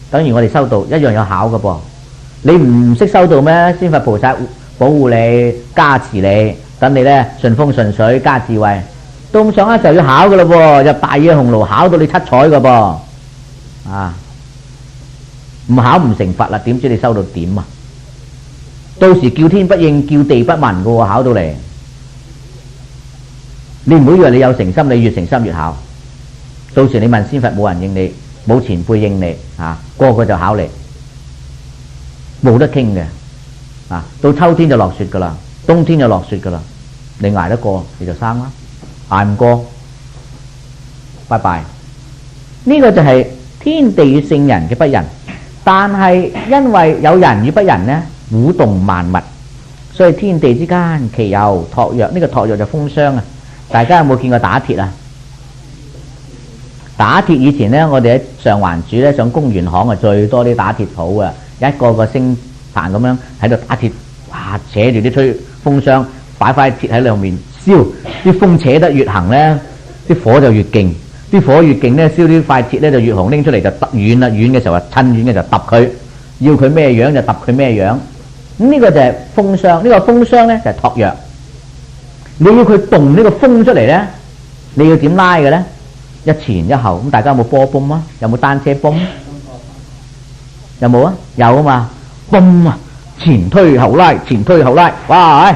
Speaker 1: 等於我哋修道一樣有考嘅噃。你唔識修道咩？仙佛菩薩保護你、加持你，等你咧順風順水、加智慧。到咁上一就要考嘅咯噃，入大野紅爐考到你七彩嘅噃。唔考唔成佛啦，點知你修到點啊？到時叫天不應，叫地不聞嘅喎，考到嚟。你唔好以為你有誠心，你越誠心越考。到時你問仙佛冇人應你，冇前輩應你，個個就考你，冇得傾嘅。到秋天就落雪噶啦，冬天就落雪噶啦，你捱得過你就生啦，捱唔過拜拜。呢個就係天地與聖人嘅不仁，但係因為有仁與不仁呢，鼓動萬物，所以天地之間其有託藥。呢個託藥就風霜啊！大家有冇見過打鐵啊？打鐵以前呢，我哋喺上環住呢，上公園巷啊，最多啲打鐵鋪啊，一個個星棚咁樣喺度打鐵，哇！扯住啲吹風箱，擺塊鐵喺兩面燒，啲風扯得越行呢，啲火就越勁，啲火越勁呢，燒啲塊鐵呢就越紅，拎出嚟就揼遠啦，遠嘅時候趁遠嘅就揼佢，要佢咩樣就揼佢咩樣。咁呢個就係風箱，呢個風箱呢就係託藥。你要佢動呢個風出嚟呢，你要點拉嘅呢？一前一後。咁大家有冇波泵啊？有冇單車泵？有冇啊？有啊嘛，泵啊，前推後拉，前推後拉，哇！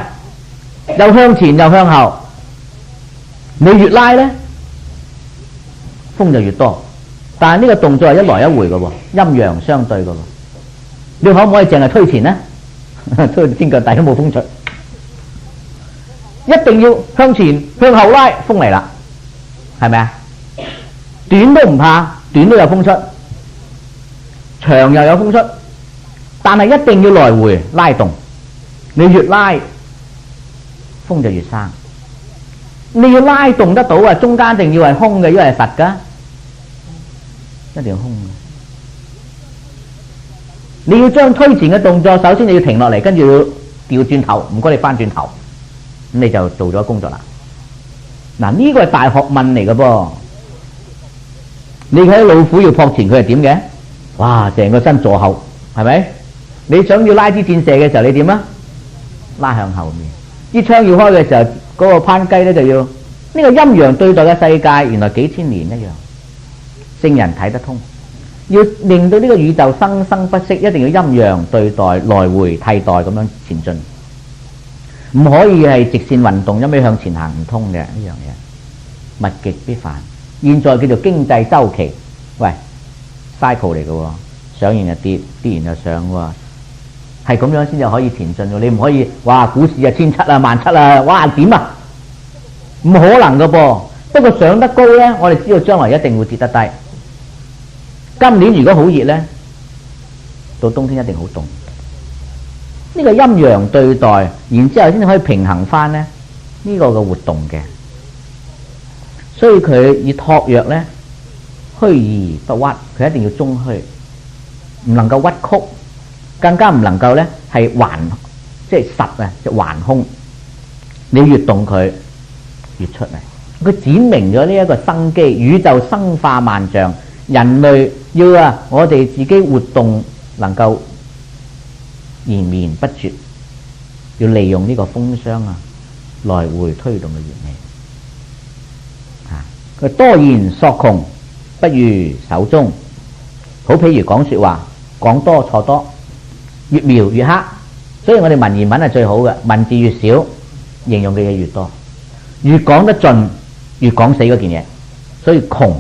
Speaker 1: 又向前又向後，你越拉呢，風就越多。但係呢個動作係一來一回嘅喎，陰陽相對嘅喎。你可唔可以淨係推前呢？推天腳底都冇風出，一定要向前向後拉，風嚟啦，係咪啊？短都唔怕，短都有風出，長又有風出，但係一定要來回拉動。你越拉，風就越生。你要拉動得到啊，中間一定要係空嘅，因為係實噶，一定要空嘅。你要將推前嘅動作，首先你要停落嚟，跟住要調轉頭，唔該你翻轉頭，咁你就做咗工作啦。嗱，呢個係大學問嚟嘅噃。你睇老虎要撲前，佢係點嘅？哇，成個身坐後，係咪？你想要拉支箭射嘅時候，你點啊？拉向後面。啲槍要開嘅時候，嗰個攀雞咧就要呢個陰陽對待嘅世界，原來幾千年一樣。聖人睇得通。要令到呢個宇宙生生不息，一定要陰陽對待，來回替代咁樣前進，唔可以係直線運動，因為向前行唔通嘅呢樣嘢，物極必反。現在叫做經濟周期，喂 cycle 嚟嘅喎，上完就跌，跌完就上喎，係咁樣先至可以前進喎。你唔可以哇股市啊1700啊17000啊，哇點啊？唔可能嘅噃。不過上得高咧，我哋知道將來一定會跌得低。今年如果好熱呢，到冬天一定好凍。呢個陰陽對待，然之後先可以平衡翻呢個嘅活動嘅。所以佢以託藥呢，虛而不屈，佢一定要中虛，唔能夠屈曲，更加唔能夠呢係橫，即係實啊，就橫空。你越動佢越出嚟，佢展明咗呢一個生機，宇宙生化萬象。人類要我哋自己活動能夠延綿不絕，要利用呢個風箱來回推動嘅原理。佢多言索窮，不如守中。好，譬如講說話，講多錯多，越描越黑。所以我哋文言文係最好嘅，文字越少，形容嘅嘢越多，越講得盡，越講死嗰件嘢。所以窮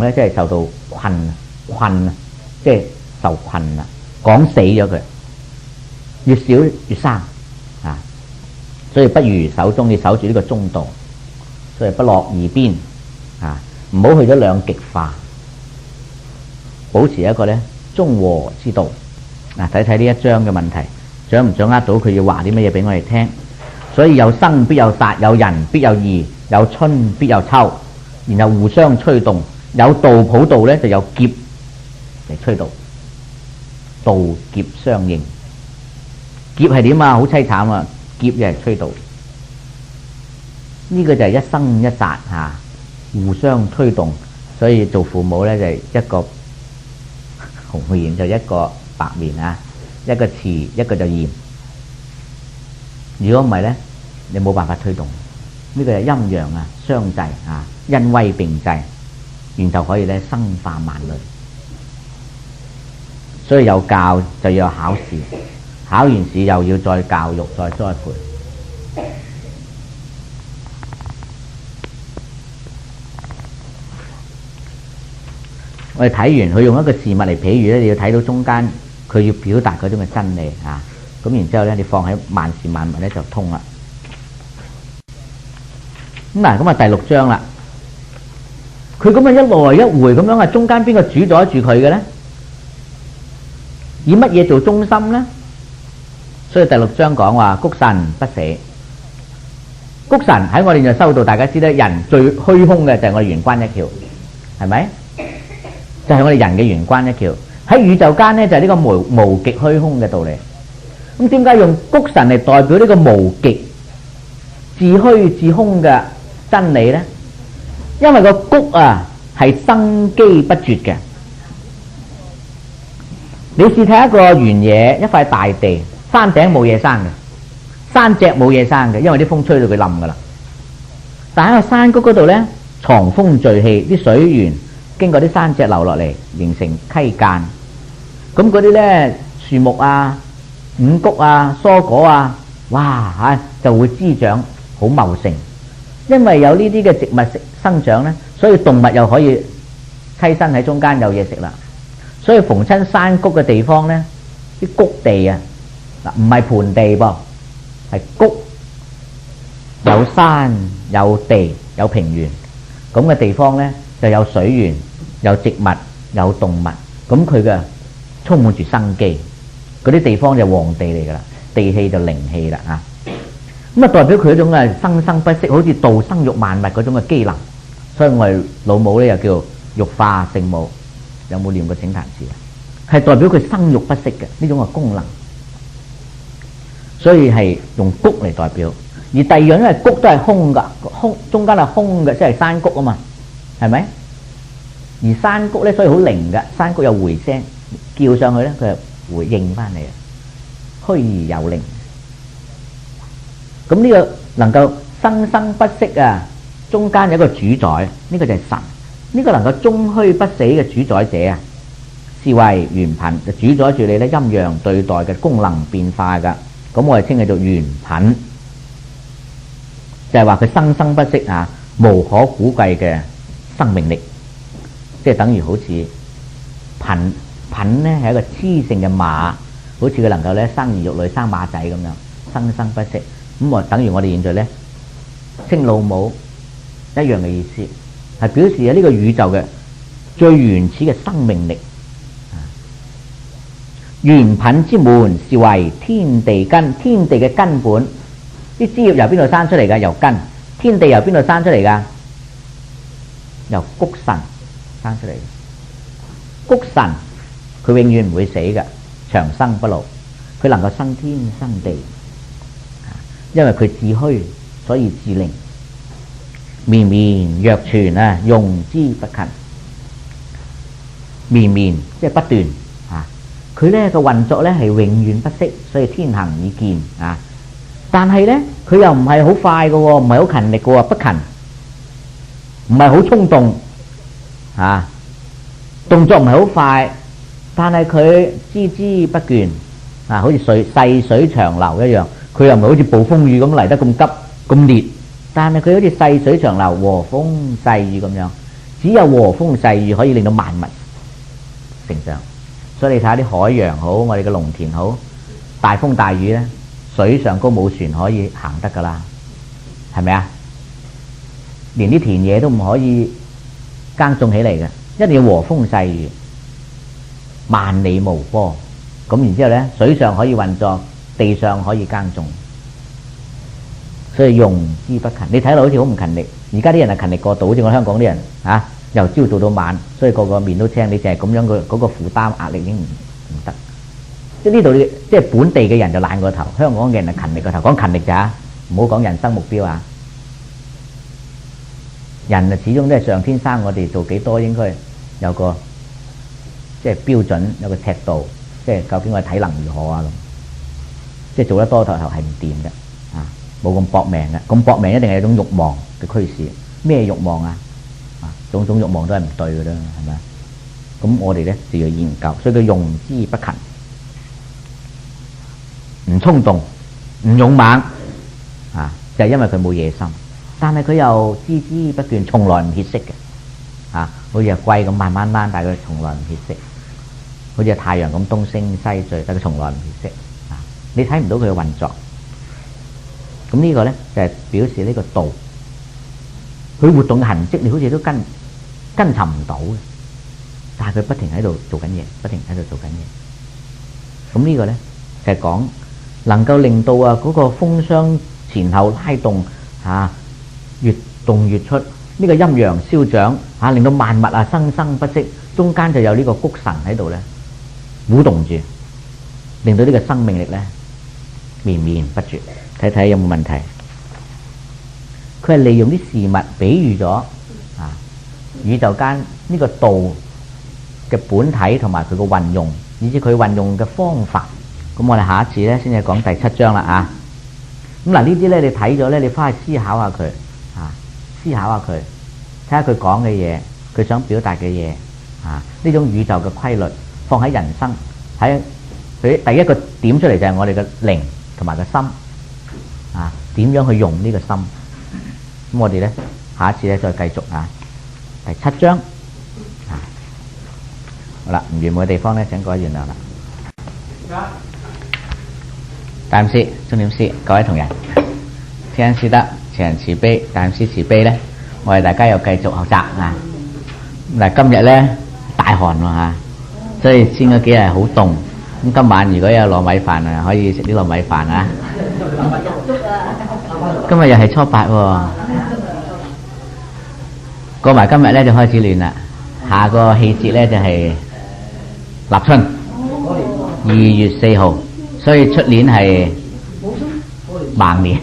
Speaker 1: 咧，即係受到困啊，即係受困啦，講死咗佢，越少越生啊。所以不如守中，要守住呢個中道，所以不落二邊啊，唔好去咗兩極化，保持一個咧中和之道。嗱，睇睇呢一章嘅問題，掌唔掌握到佢要話啲乜嘢俾我哋聽？所以有生必有殺，有人必有義，有春必有秋，然後互相催動。有道普道咧，就有劫嚟催動，道劫相應。劫係點啊？好凄慘啊！劫又係催動，呢個就係一生一殺嚇，互相推動。所以做父母咧就係一個紅面就一個白面啊，一個慈一個就嚴。如果唔係咧，你冇辦法推動。呢個係陰陽啊相濟啊，恩威並濟，然後可以咧生化萬類。所以有教就要有考試，考完試又要再教育再栽培。我哋睇完佢用一個事物嚟比喻咧，你要睇到中間佢要表達嗰種嘅真理啊。咁然之後咧，你放喺萬事萬物咧就通啦。咁啊第六章啦，佢咁啊一來一回咁樣啊，中間邊個主宰住佢嘅咧？以乜嘢做中心咧？所以第六章講話谷神不死。谷神喺我哋就修道，大家知得人最虛空嘅就係我哋玄關一竅，係咪？就係我哋人嘅玄關一竅。喺宇宙間咧就係呢個無極虛空嘅道理。咁點解用谷神嚟代表呢個無極自虛自空嘅真理咧？因為個谷啊係生機不絕嘅。你試睇一個原野，一塊大地，山頂冇嘢生嘅，山脊冇嘢生嘅，因為啲風吹到佢冧噶啦。但喺個山谷嗰度咧，藏風聚氣，啲水源經過啲山脊流落嚟，形成溪澗。咁嗰啲咧樹木啊、五穀啊、蔬果啊，哇就會滋長好茂盛。因為有呢啲嘅植物生長咧，所以動物又可以棲身喺中間有嘢食啦。所以逢親山谷嘅地方咧，啲谷地啊，嗱唔係盆地噃，係谷，有山有地有平原，咁嘅地方咧就有水源、有植物、有動物，咁佢嘅充滿住生機，嗰啲地方就旺地嚟噶啦，地氣就靈氣啦啊！咁啊代表佢一種嘅生生不息，好似道生育萬物嗰種嘅機能。所以我哋老母咧又叫育化聖母。有冇念過請壇詞啊？係代表佢生育不息嘅呢種嘅功能，所以係用谷嚟代表。而第二樣因為谷都係空噶，空中間係空嘅，即係山谷啊嘛，係咪？而山谷咧，所以好靈嘅，山谷有回聲，叫上去咧，佢就回應翻嚟啊，虛而有靈。咁呢個能夠生生不息啊，中間有一個主宰，呢個就係神。呢個能夠終虛不死嘅主宰者啊，是為元品，就主宰住你咧陰陽對待嘅功能變化噶。咁我哋稱佢做元品，就係話佢生生不息啊，無可估計嘅生命力，即係等於好似品咧係一個雌性嘅馬，好似佢能夠咧生兒育女生馬仔咁樣生生不息。咁啊等於我哋現在咧稱老母一樣嘅意思。係表示喺呢個宇宙嘅最原始嘅生命力。元品之門是為天地根，天地嘅根本，啲枝葉由邊度生出嚟㗎？由根。天地由邊度生出嚟㗎？由谷神生出嚟。谷神佢永遠唔會死嘅，長生不老，佢能夠生天生地，因為佢自虛，所以自靈。綿綿若存啊，用之不勤。綿綿即係不斷啊，佢咧個運作咧係永遠不息，所以天行以健啊。但係咧佢又唔係好快嘅，唔係好勤力嘅，不勤，唔係好衝動啊，動作唔係好快，但係佢孜孜不倦啊，好似細水長流一樣。佢又唔係好似暴風雨咁嚟得咁急咁烈，但係佢好似細水長流、和風細雨咁樣。只有和風細雨可以令到萬物成長。所以你睇下啲海洋好，我哋嘅農田好，大風大雨咧，水上高冇船可以行得噶啦，係咪啊？連啲田野都唔可以耕種起嚟嘅，一定要和風細雨，萬里無波。咁然之後咧，水上可以運作，地上可以耕種，所以用之不勤。你睇落好似好唔勤力，而家啲人係勤力過度，好似我香港啲人啊，由朝做到晚，所以個個面都青。你淨係咁樣嗰個負擔壓力已經唔得。即係呢度即係本地嘅人就懶過頭，香港嘅人係勤力過頭。講勤力咋，唔好講人生目標啊！人啊，始終都係上天生我哋做幾多，應該有個即係標準，有個尺度，即係究竟我哋體能如何啊咁。即係做得多頭係唔掂嘅，啊，冇咁搏命嘅。咁搏命一定係一種慾望嘅驅使。咩慾望啊？種種慾望都係唔對嘅啦，係咪？咁我哋咧就要研究，所以佢用之不勤，唔衝動，唔勇猛，啊，就係因為佢冇野心。但係佢又孜孜不倦，從來唔歇息嘅，啊，好似係龜咁慢慢慢，但係佢從來唔歇息。好似太陽咁東升西墜，但係佢從來唔歇息。你睇唔到佢嘅運作，咁呢個咧就係表示呢個道，佢活動嘅痕跡，你好似都跟尋唔到嘅，但係佢不停喺度做緊嘢，不停喺度做緊嘢。咁呢個咧就係講能夠令到啊嗰個風箱前後拉動啊，越動越出，呢個陰陽消長啊，令到萬物啊生生不息，中間就有呢個谷神喺度咧鼓動住，令到呢個生命力咧綿綿不絕。睇睇有冇問題？佢係利用啲事物比喻咗啊宇宙間呢個道嘅本體同埋佢個運用，以至佢運用嘅方法。咁我哋下一次咧先至講第7章啦啊！咁嗱呢啲咧你睇咗咧，你翻去思考下佢啊，思考下佢，睇下佢講嘅嘢，佢想表達嘅嘢啊，呢種宇宙嘅規律放喺人生，喺佢第一個點出嚟就係我哋嘅靈同埋個心啊，點樣去用呢個心？咁我哋咧下一次咧再繼續啊，第7章啊，好啦，唔完滿嘅地方咧請各位原諒啦。大恩師、重點師，各位同仁，天恩師德，前人慈悲，大恩師慈悲咧，我哋大家又繼續學習啊。嗱，今日咧大寒喎嚇，所以先嗰幾日好凍。咁今晚如果有糯米飯啊，可以食啲糯米飯啊。今日又係初8喎，過埋今日咧就開始暖啦。下個氣節咧就係立春，2月4號，所以出年係盲年，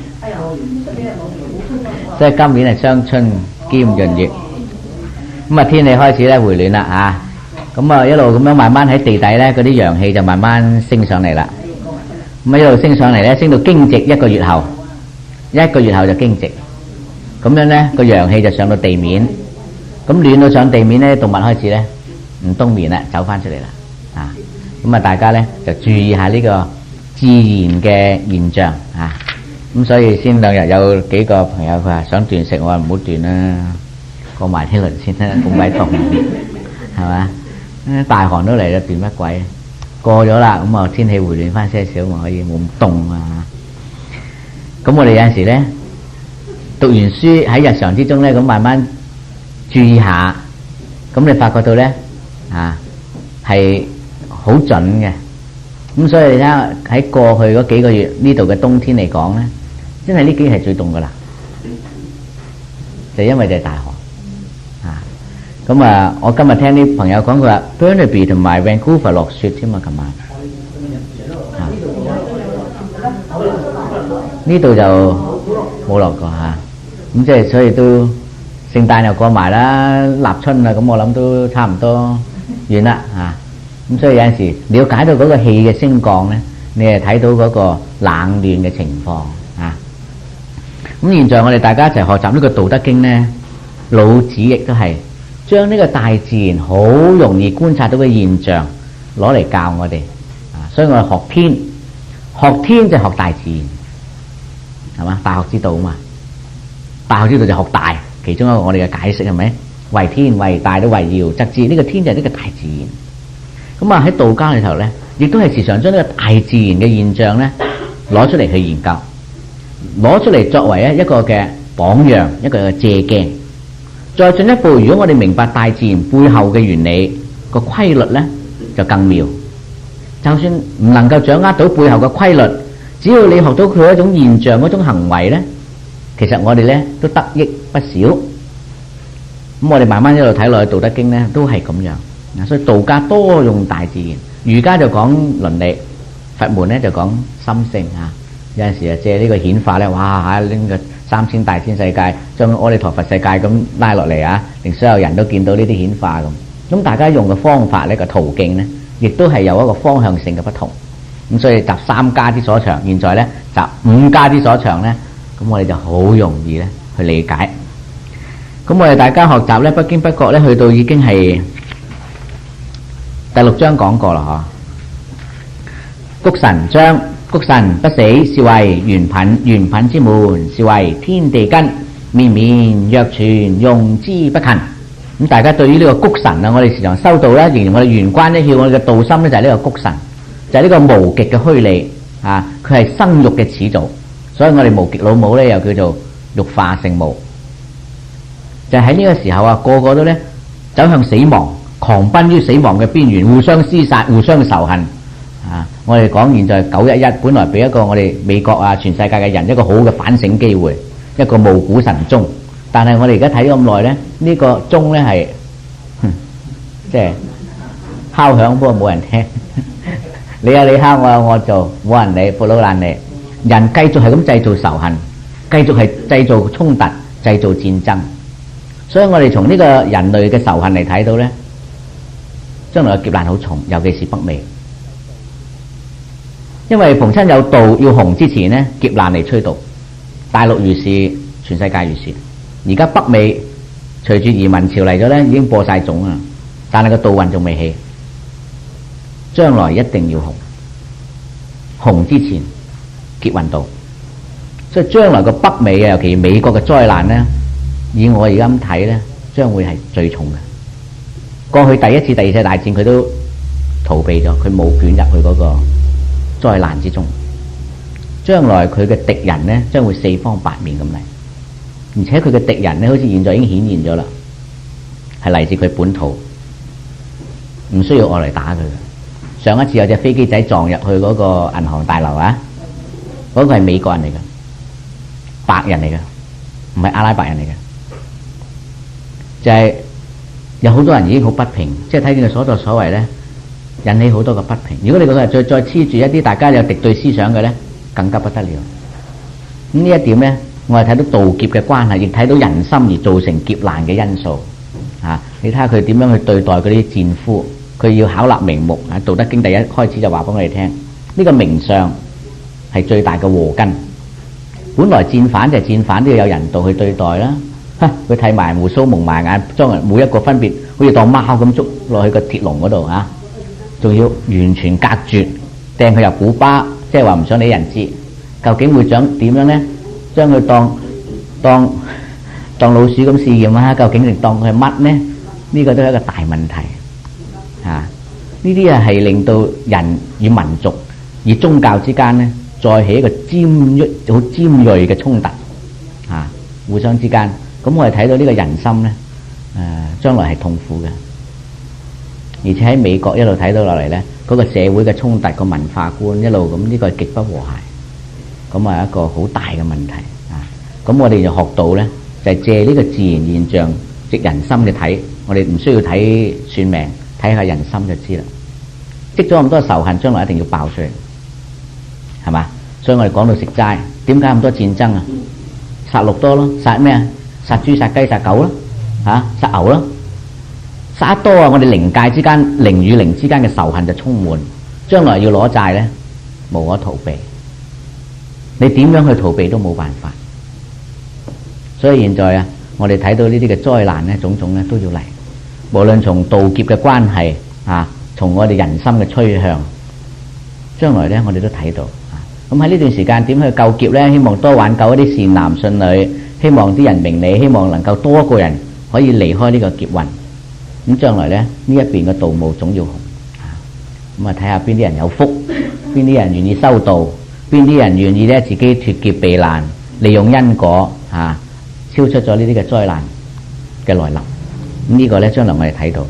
Speaker 1: 所以今年係雙春兼閏月。咁啊天氣開始咧回暖啦啊！咁啊一路咁樣慢慢喺地底咧，嗰啲陽氣就慢慢升上嚟啦。咁啊一路升上嚟咧，升到驚蟄1個月後，1個月後就驚蟄。咁樣咧個陽氣就上到地面，咁暖到上地面咧，動物開始咧唔冬眠啦，走翻出嚟啦啊！咁啊大家咧就注意下呢個自然嘅現象啊！咁所以先2日有幾個朋友佢話想斷食，我話唔好斷啦，過埋呢輪先啦，咁鬼凍係嘛？大寒都嚟啦，斷乜鬼？過咗啦，咁啊天氣回暖翻些少，咪可以冇咁凍啊！咁我哋有陣時咧讀完書喺日常之中咧，咁慢慢注意下，咁你發覺到咧啊係好準嘅。咁所以你睇下喺過去嗰幾個月呢度嘅冬天嚟講咧，真係呢幾日係最凍噶啦，就因為就係大寒啊！咁啊，我今日聽啲朋友講，佢話 Burnaby 同埋 Vancouver 落雪添啊，琴晚啊，呢度就冇落過嚇。咁即係所以都聖誕又過埋啦，立春啦，咁我諗都差唔多完啦嚇。咁所以有陣時了解到嗰個氣嘅升降咧，你係睇到嗰個冷暖嘅情況啊。咁現在我哋大家一齊學習呢個《道德經》咧，老子亦都係將呢個大自然好容易觀察到嘅現象，攞嚟教我哋所以我哋學天，學天就學大自然，係嘛？大學之道啊嘛，大學之道就學大，其中一個我哋嘅解釋係咪？為天為大都為要，則之呢個天就係呢個大自然。咁喺道家裏頭咧，亦都係時常將呢個大自然嘅現象咧攞出嚟去研究，攞出嚟作為一個嘅榜樣，一個嘅借鏡。再進一步，如果我哋明白大自然背後嘅原理個規律咧，就更妙。就算唔能夠掌握到背後嘅規律，只要你學到佢一種現象、嗰種行為咧，其實我哋咧都得益不少。咁我哋慢慢一路睇落去《道德經》咧，都係咁樣。所以道家多用大自然，儒家就講倫理，佛門咧就講心性啊。有陣時啊借呢個顯化咧，哇拎個3000大千世界，將阿彌陀佛世界咁拉落嚟啊，令所有人都見到呢啲顯化咁。咁大家用嘅方法呢個途徑呢，亦都係有一個方向性嘅不同。咁所以集3家之所長，現在呢集5家之所長呢，咁我哋就好容易呢去理解。咁我哋大家學習呢，不經不覺呢去到已經係第6章講過啦嗬。谷神章，谷神不死，是為元品，元品之門，是為天地根，綿綿若存，用之不勤。咁大家對於呢個谷神啊，我哋時常修道咧，形容我哋玄關一竅，我哋嘅道心咧就係呢個谷神，就係呢個無極嘅虛理啊！佢係生育嘅始祖，所以我哋無極老母咧又叫做育化聖母。就喺呢個時候啊，個個都咧走向死亡，狂奔於死亡嘅邊緣，互相廝殺，互相仇恨啊！我哋講現在911本來俾一個我哋美國啊全世界嘅人一個好嘅反省機會，一個暮鼓晨鐘。但係我哋而家睇咗咁耐咧，呢個鐘咧係即係敲響，不過冇人聽。你有你敲，我有我做，冇人理，撥佬爛理。人繼續係咁製造仇恨，繼續係製造衝突，製造戰爭。所以我哋從呢個人類嘅仇恨嚟睇到咧，將來嘅劫難好重，尤其是北美。因為逢親有道要紅之前咧，劫難嚟吹導。大陸如是，全世界如是。而家北美隨住移民潮嚟咗咧，已經播晒種啦，但係個道運仲未起，將來一定要紅，紅之前劫運到，所以將來個北美啊，尤其美國嘅災難咧，以我而家咁睇咧，將會係最重嘅。過去第一次、第二次大戰佢都逃避咗，佢冇捲入去嗰個災難之中。將來佢嘅敵人咧，將會四方八面咁嚟。而且佢嘅敵人咧，好似現在已經顯現咗啦，係嚟自佢本土，唔需要我嚟打佢。上一次有隻飛機仔撞入去嗰個銀行大樓啊，嗰個係美國人嚟嘅，白人嚟嘅，唔係阿拉伯人嚟嘅。就係有好多人已經好不平，即係睇見佢所作所為咧，引起好多個不平。如果你覺得再黐住一啲大家有敵對思想嘅咧，更加不得了。咁呢一點咧，我係睇到道劫嘅關係，亦睇到人心而造成劫難嘅因素。你睇下佢點樣去對待嗰啲戰俘，佢要巧立名目。《道德經》第一開始就話俾我哋聽，呢個名相係最大嘅禍根。本來戰犯就係戰犯，都要有人道去對待啦。佢剃埋鬍鬚、蒙埋眼，將人每一個分別，好似當貓咁捉落去個鐵籠嗰度仲要完全隔絕，掟佢入古巴，即係話唔想理人知。究竟會長點樣呢？將佢當老鼠咁試驗啊？究竟當佢係乜呢？呢個都係一個大問題。呢啲係令到人與民族與宗教之間呢，再起一個好尖銳嘅衝突。互相之間，咁我哋睇到呢個人心呢，將來係痛苦嘅。而且喺美國一路睇到落嚟呢，嗰個社會嘅衝突、個文化觀一路咁，呢個係極不和諧，咁係一個好大嘅問題。咁我哋就學到呢，就係借呢個自然現象，藉人心去睇。我哋唔需要睇算命，睇下人心就知啦。積咗咁多仇恨，將來一定要爆出嚟，係嘛？所以我哋講到食齋，點解咁多戰爭啊？殺戮多咯，殺咩啊？殺豬、殺雞、殺狗咯，殺牛咯，殺得多啊！我哋靈界之間，靈與靈之間嘅仇恨就充滿，將來要攞債咧，無可逃避。你點樣去逃避都冇辦法。所以現在我哋睇到呢啲嘅災難咧，種種咧都要嚟。無論從盜劫嘅關係從我哋人心嘅趨向，將來咧我哋都睇到。咁喺呢段時間點去救劫咧？希望多挽救一啲善男信女，希望啲人明理，希望能夠多個人可以離開呢個劫運。咁將來咧呢一邊嘅道路總要紅。咁啊睇下邊啲人有福，邊啲人願意修道，邊啲人願意咧自己脫劫避難，利用因果超出咗呢啲嘅災難嘅來臨。咁呢個咧將來我哋睇到。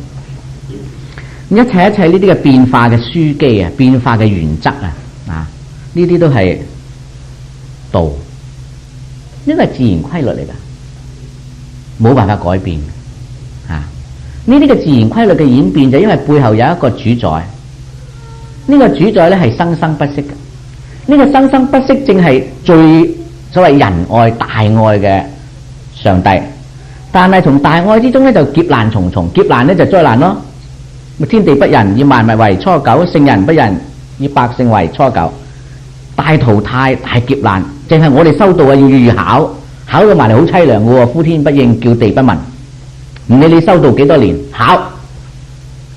Speaker 1: 一切呢啲嘅變化嘅樞機啊，變化嘅原則啊，呢啲都係道，呢個係自然規律嚟噶，冇辦法改變。呢啲嘅自然規律嘅演變就因為背後有一個主宰，呢個主宰咧係生生不息嘅。呢個生生不息正係最所謂仁愛大愛嘅上帝，但係從大愛之中咧就劫難重重，劫難咧就災難咯。天地不仁，以萬物為初九；聖人不仁，以百姓為初九。大淘汰、大劫難，淨係我哋修道啊，要預考，考到埋嚟好淒涼嘅喎，呼天不應，叫地不聞。唔理你修道幾多年，考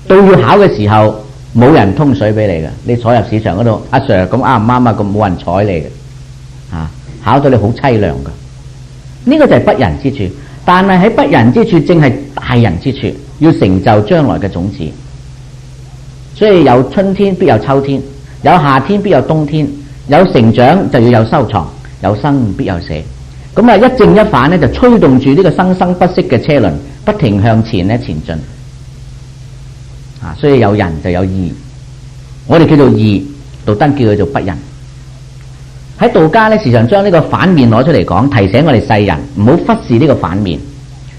Speaker 1: 到要考嘅時候，冇人通水俾你嘅。你坐入市場嗰度，阿 Sir 咁啱唔啱啊？咁冇人睬你嘅，考到你好淒涼嘅。呢個就係不仁之處，但係喺不仁之處正係大仁之處，要成就將來嘅種子。所以有春天必有秋天，有夏天必有冬天，有成長就要有收藏，有生必有死。咁啊一正一反咧，就吹動住呢個生生不息嘅車輪，不停向前咧前進。所以有仁就有義，我哋叫做義，道德叫佢做不仁。喺道家咧，時常將呢個反面攞出嚟講，提醒我哋世人唔好忽視呢個反面。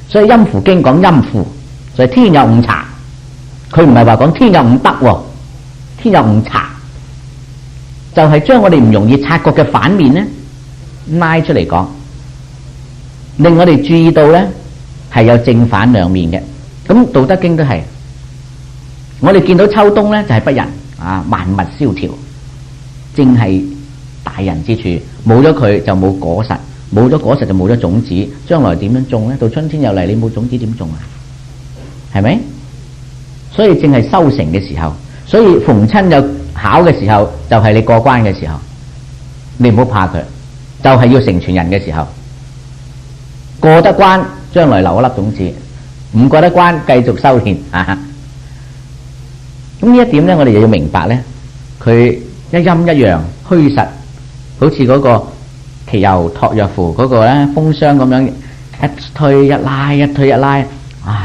Speaker 1: 所以《陰符經》講陰符，所以天有五察。佢唔係話講天有五德，天有五察，就係將我哋唔容易察覺嘅反面咧拉出嚟講，令我哋注意到咧係有正反兩面嘅。咁《道德經》都係，我哋見到秋冬咧就係不仁萬物蕭條，正係大仁之處。冇咗佢就冇果實，冇咗果實就冇咗種子，將來點樣種咧？到春天又嚟，你冇種子點種啊？係咪？所以正係收成嘅時候，所以逢親有考嘅時候，就係你過關嘅時候，你唔好怕佢，就係要成全人嘅時候。過得關，將來留一粒種子；唔過得關，繼續修煉。咁呢一點咧，我哋就要明白咧，佢一陰一陽虛實，好似嗰個耆游託若符嗰個咧風箱咁樣，一推一拉，一推一拉，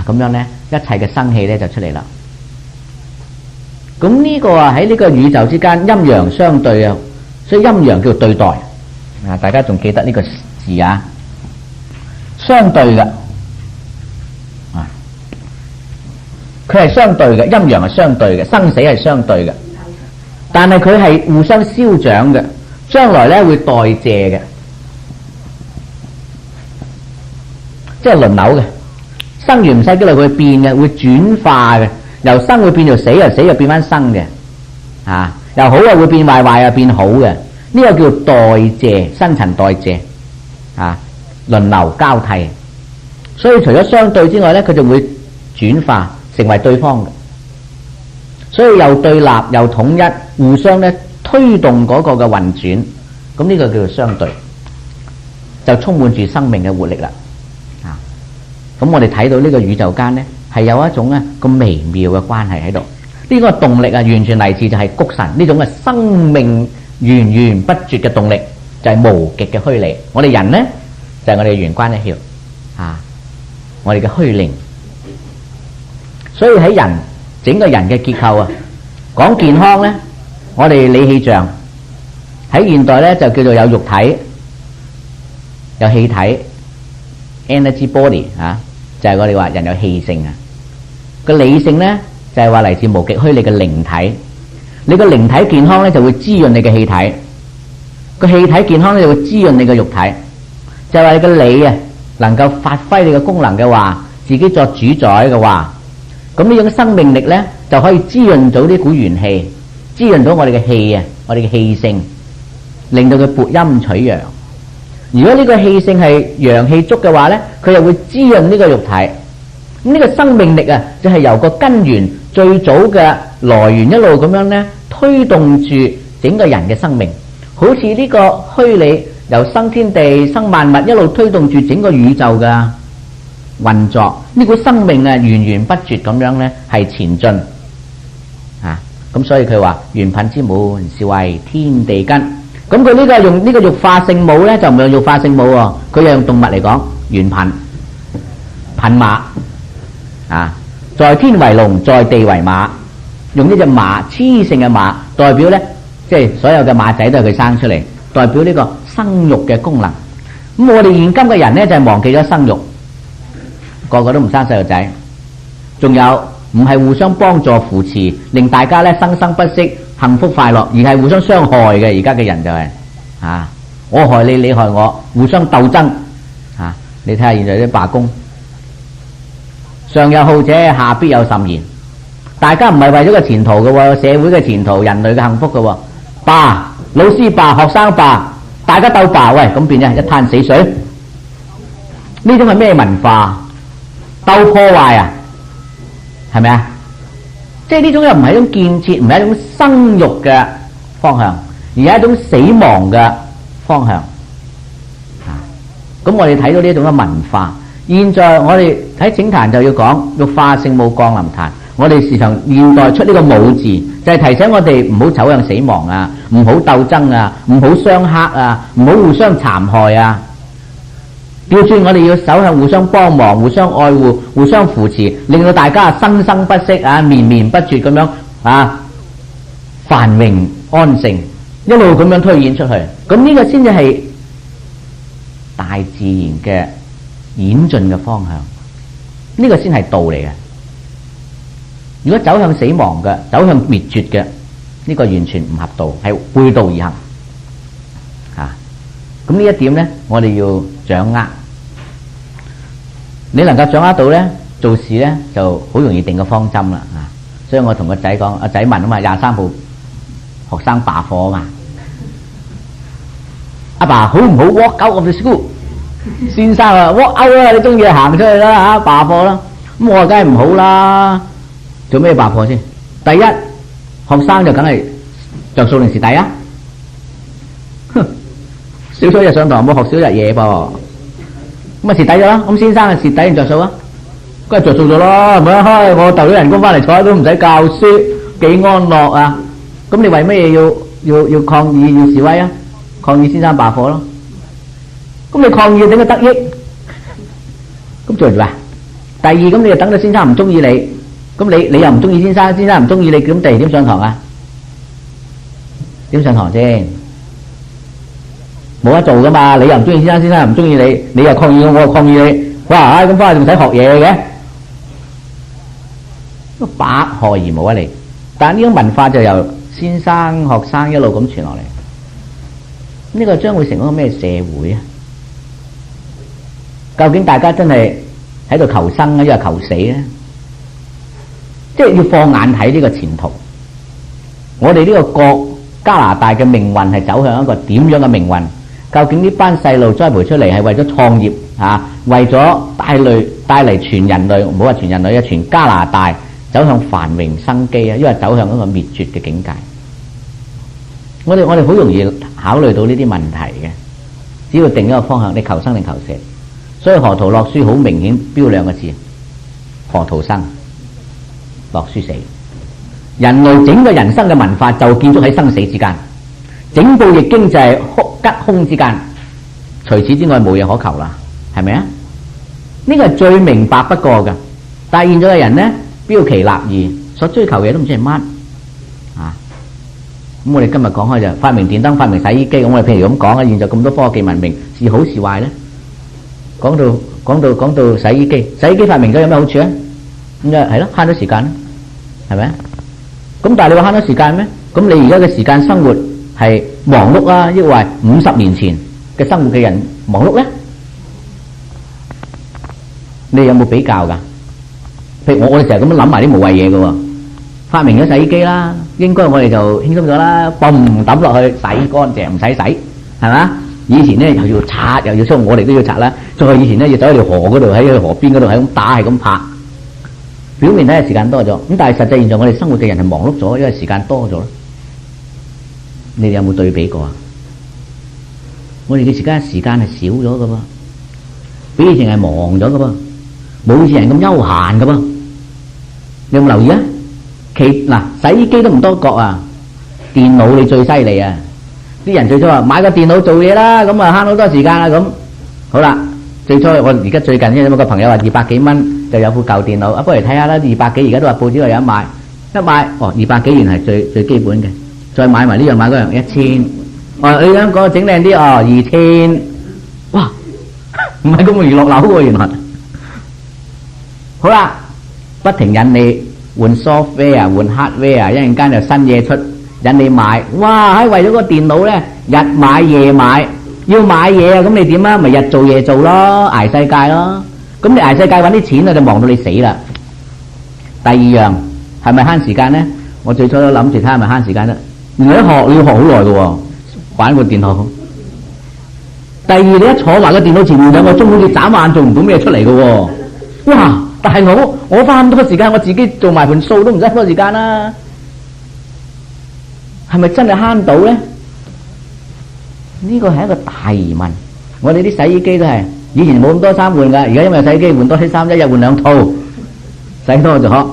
Speaker 1: 咁樣咧，一切嘅生氣咧就出嚟啦。咁呢個喺呢個宇宙之間陰陽相對啊，所以陰陽叫對待。大家仲記得呢個字啊？相對嘅，佢係相對嘅，陰陽係相對嘅，生死係相對嘅，但係佢係互相消長嘅，將來咧會代謝嘅，即係輪流嘅。生完唔使幾耐佢會變嘅，會轉化嘅，由生會變到死，由死又變翻生嘅，由好又會變壞，壞又變好嘅。呢個叫代謝，新陳代謝，輪流交替。所以除咗相對之外咧，佢就會轉化成為對方嘅。所以又對立又統一，互相咧推動嗰個嘅運轉。咁呢個叫做相對，就充滿住生命嘅活力啦。咁我哋睇到呢個宇宙間咧，係有一種咧咁微妙嘅關係喺度。呢個動力完全嚟自就係谷神呢種嘅生命源源不絕嘅動力，就係無極嘅虛理。我哋人咧就係我哋嘅元關一竅，我哋嘅虛靈。所以喺人整個人嘅結構講健康咧，我哋理氣象喺現代咧就叫做有肉體、有氣體 （energy body） 就係我哋話人有氣性個理性咧就係話嚟自無極虛理嘅靈體。你個靈體健康咧就會滋潤你嘅氣體，個氣體健康咧就會滋潤你嘅肉體。就係話你個理能夠發揮你嘅功能嘅話，自己作主宰嘅話，咁呢種生命力咧就可以滋潤到呢股元氣，滋潤到我哋嘅氣我哋嘅氣性，令到佢撥陰取陽。如果呢個氣性係陽氣足嘅話咧，佢又會滋潤呢個肉體。咁呢個生命力就係由個根源最早嘅來源一路咁樣咧推動住整個人嘅生命，好似呢個虛擬由生天地生萬物一路推動住整個宇宙嘅運作，呢股生命啊源源不絕咁樣咧係前進啊！咁所以佢話元稟之門是為天地根。咁佢呢個用呢個玉化聖母咧就唔係用玉化聖母喎，佢又用動物嚟講元稟稟馬啊，在天為龍，在地為馬，用呢隻馬雌性嘅馬代表咧，即係所有嘅馬仔都係佢生出嚟，代表呢個生育嘅功能。咁我哋現今嘅人咧就係忘記咗生育，個個都唔生細路仔，仲有唔係互相幫助扶持，令大家咧生生不息、幸福快樂，而係互相傷害嘅。而家嘅人就係啊，我害你，你害我，互相鬥爭啊！你睇下現在啲罷工，上有好者，下必有甚焉。大家唔係為咗個前途嘅喎，社會嘅前途、人類嘅幸福嘅喎，罷老師罷、學生罷，大家鬥罷，喂，咁變咗一灘死水。呢種係咩文化？鬥破壞啊，係咪啊？即係呢種又唔係一種建設，唔係一種生育嘅方向，而係一種死亡嘅方向。咁我哋睇到呢一種嘅文化。現在我哋喺整壇就要講玉化聖母降臨壇，我哋時常現代出呢個母字，就係提醒我哋唔好走向死亡啊，唔好鬥爭啊，唔好相克啊，唔好互相殘害啊。調轉我哋要走向互相幫忙、互相愛護、互相扶持，令到大家生生不息啊、綿綿不絕咁樣啊繁榮安盛，一路咁樣推演出去。咁呢個先至係大自然嘅演進嘅方向，呢個先係道嚟嘅。如果走向死亡嘅、走向滅絕嘅，呢個完全唔合道，係背道而行啊！咁呢一點呢，我哋要掌握。你能夠掌握到呢，做事呢就好容易定個方針啦啊！所以我同個仔講，阿仔問啊嘛，23號學生罷課啊嘛，阿爸好唔好 walk out of the school？ 先生啊 walk out 啦，你中意行出去啦嚇，罷課啦。咁我話梗係唔好啦，做咩罷課先？第一，學生就梗係着數定蝕底啊？少咗日上堂冇學少日嘢噃，咁啊蝕底咗啦。咁先生係蝕底定着數啊？梗係着數咗咯，係咪啊？我逗咗人工翻嚟坐喺度唔使教書，幾安樂啊！咁你為咩要抗議要示威啊？抗議先生罷課咯。咁你抗議要整個得益，咁做咩啊？第二，咁你就等到先生唔中意你，咁你又唔中意先生，先生唔中意你，咁第二點上堂啊？點上堂先？冇得做噶嘛！你又唔中意先生，先生又唔中意你，你又抗議我又抗議你，哇！咁翻去仲使學嘢嘅，都百害而無一利。但係呢種文化就由先生、學生一路咁傳落嚟，呢個將會成為一個咩社會啊？究竟大家真係喺度求生啊，抑或求死咧？即係要放眼睇呢個前途。我哋呢個國加拿大嘅命運係走向一個點樣嘅命運？究竟呢班細路栽培出嚟係為咗創業啊，為咗帶嚟全人類，唔好話全人類啊，全加拿大走向繁榮生機啊，因為走向一個滅絕嘅境界。我哋好容易考慮到呢啲問題嘅，只要定一個方向，你求生定求死。所以河圖洛書好明顯標兩個字：河圖生，洛書死。人類整個人生嘅文化就建築喺生死之間，整部易經就係吉凶之間，除此之外冇嘢可求啦，係咪啊？呢個係最明白不過噶。但係現在嘅人呢，標奇立異，所追求嘅嘢都唔知係乜啊！咁我哋今日講開就發明電燈、發明洗衣機，咁我哋譬如咁講啊，現在咁多科技文明，是好是壞呢？講到洗衣機發明咗有咩好處啊？咁就係咯，慳咗時間，係咪啊？咁但係你話慳咗時間咩？咁你而家嘅時間生活係忙碌啊，抑或係50年前嘅生活嘅人忙碌咧？你有冇比較噶？譬如我哋成日咁樣諗埋啲無謂嘢嘅喎，發明咗洗衣機啦，應該我哋就輕鬆咗啦，嘣抌落去洗乾淨，唔使洗，係嘛？以前咧又要擦又要掃，我哋都要擦啦。再以前咧要走喺條河嗰度，喺個河邊嗰度係咁打係咁拍，表面睇係時間多咗，咁但係實際現在我哋生活嘅人係忙碌咗，因為時間多咗。你哋有冇對比過啊？我哋嘅時間係少咗噶噃，比以前係忙咗噶噃，冇以前人咁悠閒噶噃。你有冇留意啊？洗衣機都唔多覺啊，電腦你最犀利啊！啲人最初話買個電腦做嘢啦，咁啊慳好多時間啦咁。好啦，最初我而家最近有個朋友話200幾蚊就有副舊電腦，不如睇下啦，200幾而家都話報紙度有得買，一買200幾原來係最基本嘅，再買埋呢樣買嗰樣1000，你想嗰個整靚啲2000，哇，唔係咁容易落樓喎原來。好啦，不停引你換 software 換 hardware， 一陣間就新嘢出引你買，哇！為咗個電腦咧，日買夜買，要買嘢啊，咁你點啊？咪日做夜做咯，捱世界咯。咁你捱世界揾啲錢啊，就忙到你死啦。第二樣係咪慳時間咧？我最初都諗住睇係咪慳時間啦。原來一學你要學好耐嘅喎，玩個電腦。第二你一坐埋個電腦前面2個鐘，好似眨眼做唔到咩出嚟嘅喎。哇！大佬，我花咁多時間，我自己做埋盤數都唔使咁多時間啦。係咪真係慳到咧？呢個係一個大疑問。我哋啲洗衣機都係以前冇咁多衫換噶，而家因為洗衣機換多啲衫，一日換2套，洗多咗。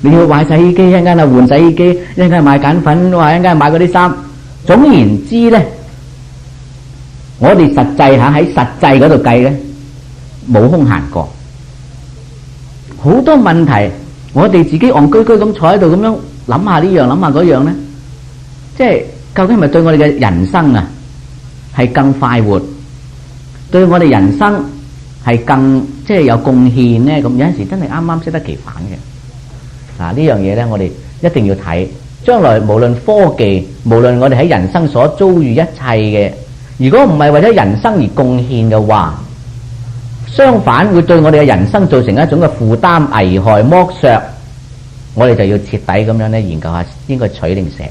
Speaker 1: 你要買洗衣機，一陣間啊換洗衣機，一陣間買鹼粉，一陣間買嗰啲衫。總言之咧，我哋實際喺實際嗰度計咧，冇空閒過。好多問題，我哋自己戇居居咁坐喺度咁樣諗下呢樣諗下嗰樣咧，即係究竟係咪對我哋嘅人生啊係更快活，對我哋人生係更即係有貢獻咧？咁有陣時真係啱啱適得其反嘅。呢樣嘢咧，我哋一定要睇。將來無論科技，無論我哋喺人生所遭遇一切嘅，如果唔係為咗人生而貢獻嘅話，相反會對我哋嘅人生造成一種嘅負擔、危害、剝削。我哋就要徹底咁樣咧研究下，應該取定捨。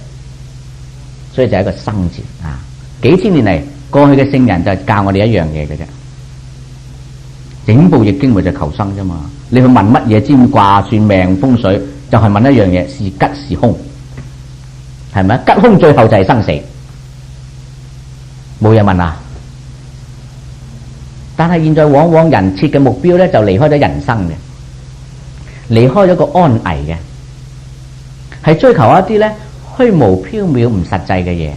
Speaker 1: 所以就係一個生字啊！幾千年嚟過去嘅聖人就教我哋一樣嘢嘅啫。整部易經咪就求生啫嘛。你去問乜嘢占卦、算命、風水，就係問一樣嘢：是吉是凶，係咪？吉凶最後就係生死，冇嘢問啊！但係現在往往人設嘅目標咧，就離開咗人生嘅，離開咗個安危嘅，係追求一啲咧虛無縹緲唔實際嘅嘢。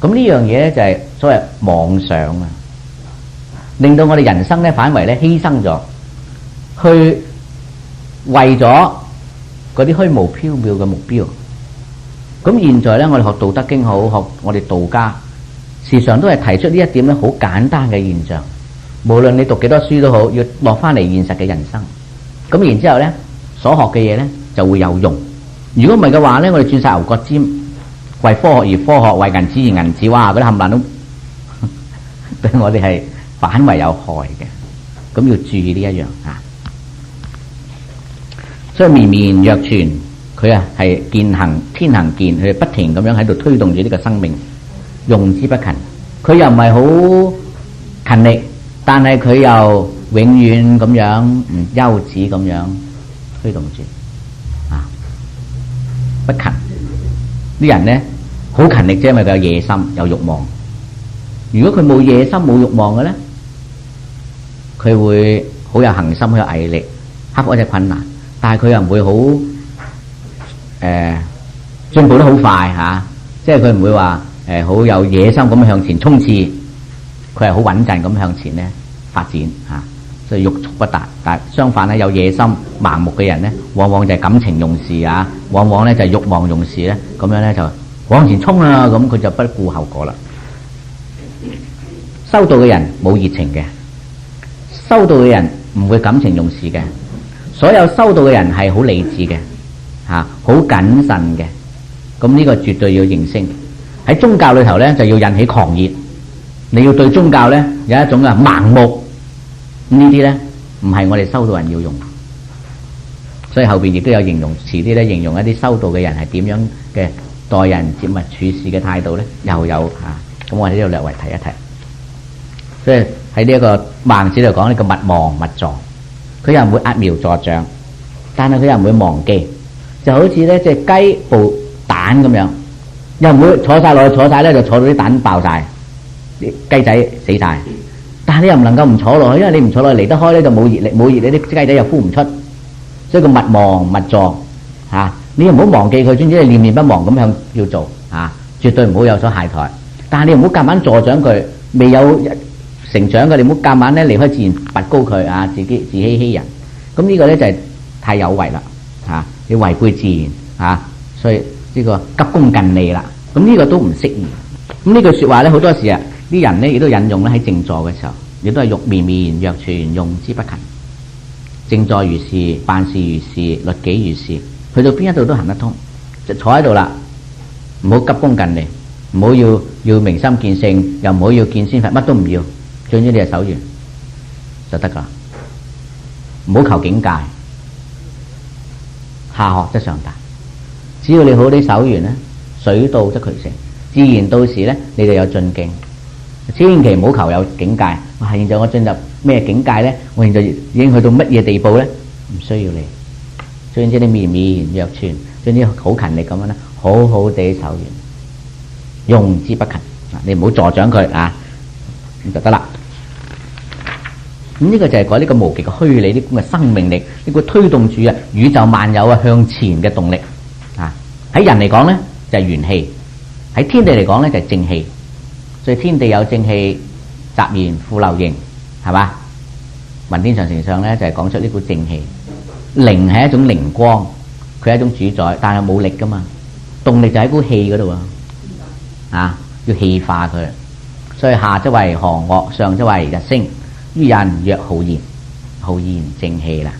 Speaker 1: 咁呢樣嘢咧就係所謂妄想啊，令到我哋人生咧反為咧犧牲咗，去為咗嗰啲虛無縹緲嘅目標。咁現在咧，我哋學道德經好，學我哋道家，時常都係提出呢一點咧，好簡單嘅現象。無論你讀幾多書都好，要落翻嚟現實嘅人生。咁然之後咧，所學嘅嘢咧就會有用。如果唔係嘅話咧，我哋轉晒牛角尖，為科學而科學，為銀紙而銀紙，哇！嗰啲冚唪唥都對我哋係反為有害嘅。咁要注意呢一樣啊。所以綿綿若存，佢啊係健行天行健，佢不停咁樣喺度推動住呢個生命，用之不勤。佢又唔係好勤力，但係佢又永遠咁樣唔休止咁樣推動住啊，不勤。啲人咧好勤力啫，因為佢有野心有慾望。如果佢冇野心冇慾望嘅咧，佢會好有恒心好有毅力，克服一切困難。但係佢又唔會好進步得好快嚇，即係佢唔會話好有野心咁向前衝刺，佢係好穩陣咁向前咧發展嚇，所以欲速不達。但係相反咧，有野心盲目嘅人咧，往往就係感情用事啊，往往咧就係慾望用事咧，咁樣咧就往前衝啊，咁佢就不顧後果啦。修道嘅人冇熱情嘅，修道嘅人唔會感情用事嘅。所有修道嘅人係好理智嘅，好謹慎嘅。咁呢個絕對要認識。喺宗教裏頭咧，就要引起狂熱。你要對宗教咧有一種嘅盲目，呢啲咧唔係我哋修道人要用。所以後邊亦都有形容詞啲咧，形容一啲修道嘅人係點樣嘅待人接物處事嘅態度咧，又有咁我哋呢度略為提一提。所以喺呢一個孟子嚟講呢個勿忘勿助。佢又唔會揠苗助長，但係佢又唔會忘記，就好似咧隻雞抱蛋咁樣，又唔會坐晒落去，坐晒咧就坐到啲蛋爆晒，啲雞仔死晒。但係你又唔能夠唔坐落去，因為你唔坐落去離得開咧就冇熱力，冇熱力啲雞仔又孵唔出，所以個勿忘勿助嚇。你又唔好忘記佢，總之你念念不忘咁向要做嚇，絕對唔好有所懈怠。但係你唔好夾硬助長佢，未有成長嘅，你唔好夾硬咧離開自然拔高佢啊，自欺欺人。咁呢個咧就係太有為啦嚇，你違背自然嚇，所以呢個急功近利啦。咁呢個都唔適宜。咁呢句説話咧好多時啊，啲人咧亦都引用咧喺靜坐嘅時候，亦都係欲綿綿若存，用之不勤。靜坐如是，辦事如是，律己如是，去到邊一度都行得通。就坐喺度啦，唔好急功近利，唔好要明心見性，又唔好要見先佛，乜都唔要，最緊要你係守完就得噶啦。唔好求境界，下學則上達。只要你好啲守完咧，水到則渠成，自然到時咧你就有進境。千祈唔好求有境界。哇！現在我進入咩境界咧？我現在已經去到乜嘢地步咧？唔需要你。總之你綿綿若存，總之好勤力咁樣咧，好好地守完，用之不勤。你唔好助長佢啊，咁就得啦。咁呢個就係講呢個無極嘅虛理，呢咁嘅生命力，呢個推動住啊宇宙萬有啊向前嘅動力啊。喺人嚟講咧就係元氣，喺天地嚟講咧就係正氣。所以天地有正氣，雜然賦流形，係嘛？雲天上城上咧就係講出呢股正氣。靈係一種靈光，佢係一種主宰，但係冇力噶嘛。動力就喺股氣嗰度啊，要氣化佢。所以下則為河岳，上則為日星。於人曰浩然，浩然正氣啦，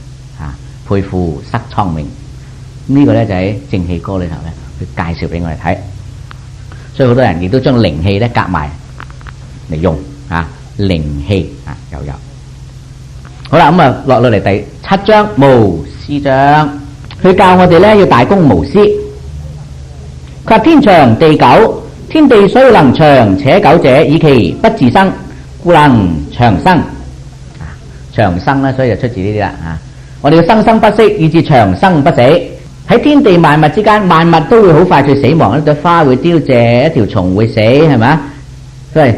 Speaker 1: 沛乎塞蒼冥。呢個咧就喺正氣歌裏頭咧，佢介紹俾我哋睇。所以好多人亦都將靈氣咧夾埋嚟用啊，靈氣啊又有。好啦，咁啊落嚟第7章無私章，佢教我哋咧要大公無私。佢話天長地久，天地所以能長且久者，以其不自生，故能長生。長生咧，所以就出自呢啲啦啊！我哋要生生不息，以至長生不死。喺天地萬物之間，萬物都會好快脆死亡。一朵花會凋謝，一條蟲會死，係咪？所以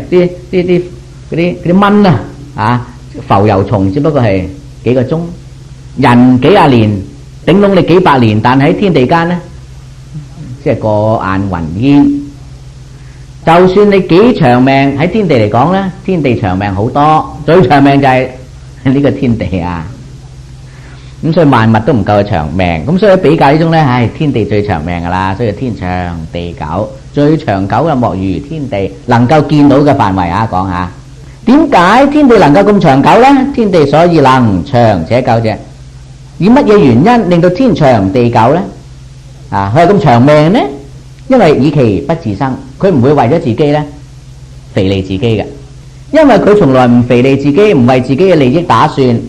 Speaker 1: 啲蚊啊，浮游蟲只不過係幾個鐘，人幾廿年，頂籠你幾百年，但喺天地間咧，即係過眼雲煙。就算你幾長命，喺天地嚟講咧，天地長命好多，最長命就係呢個天地啊。咁所以萬物都唔夠佢長命，咁所以比較呢種咧，天地最長命噶啦，所以天長地久，最長久嘅莫如天地能夠見到嘅範圍啊。講下點解天地能夠咁長久呢？天地所以能長且久者，以乜嘢原因令到天長地久呢？啊，佢係咁長命呢？因為以其不自生，佢唔會為咗自己呢肥利自己嘅，因為佢從來唔肥利自己，唔為自己嘅利益打算。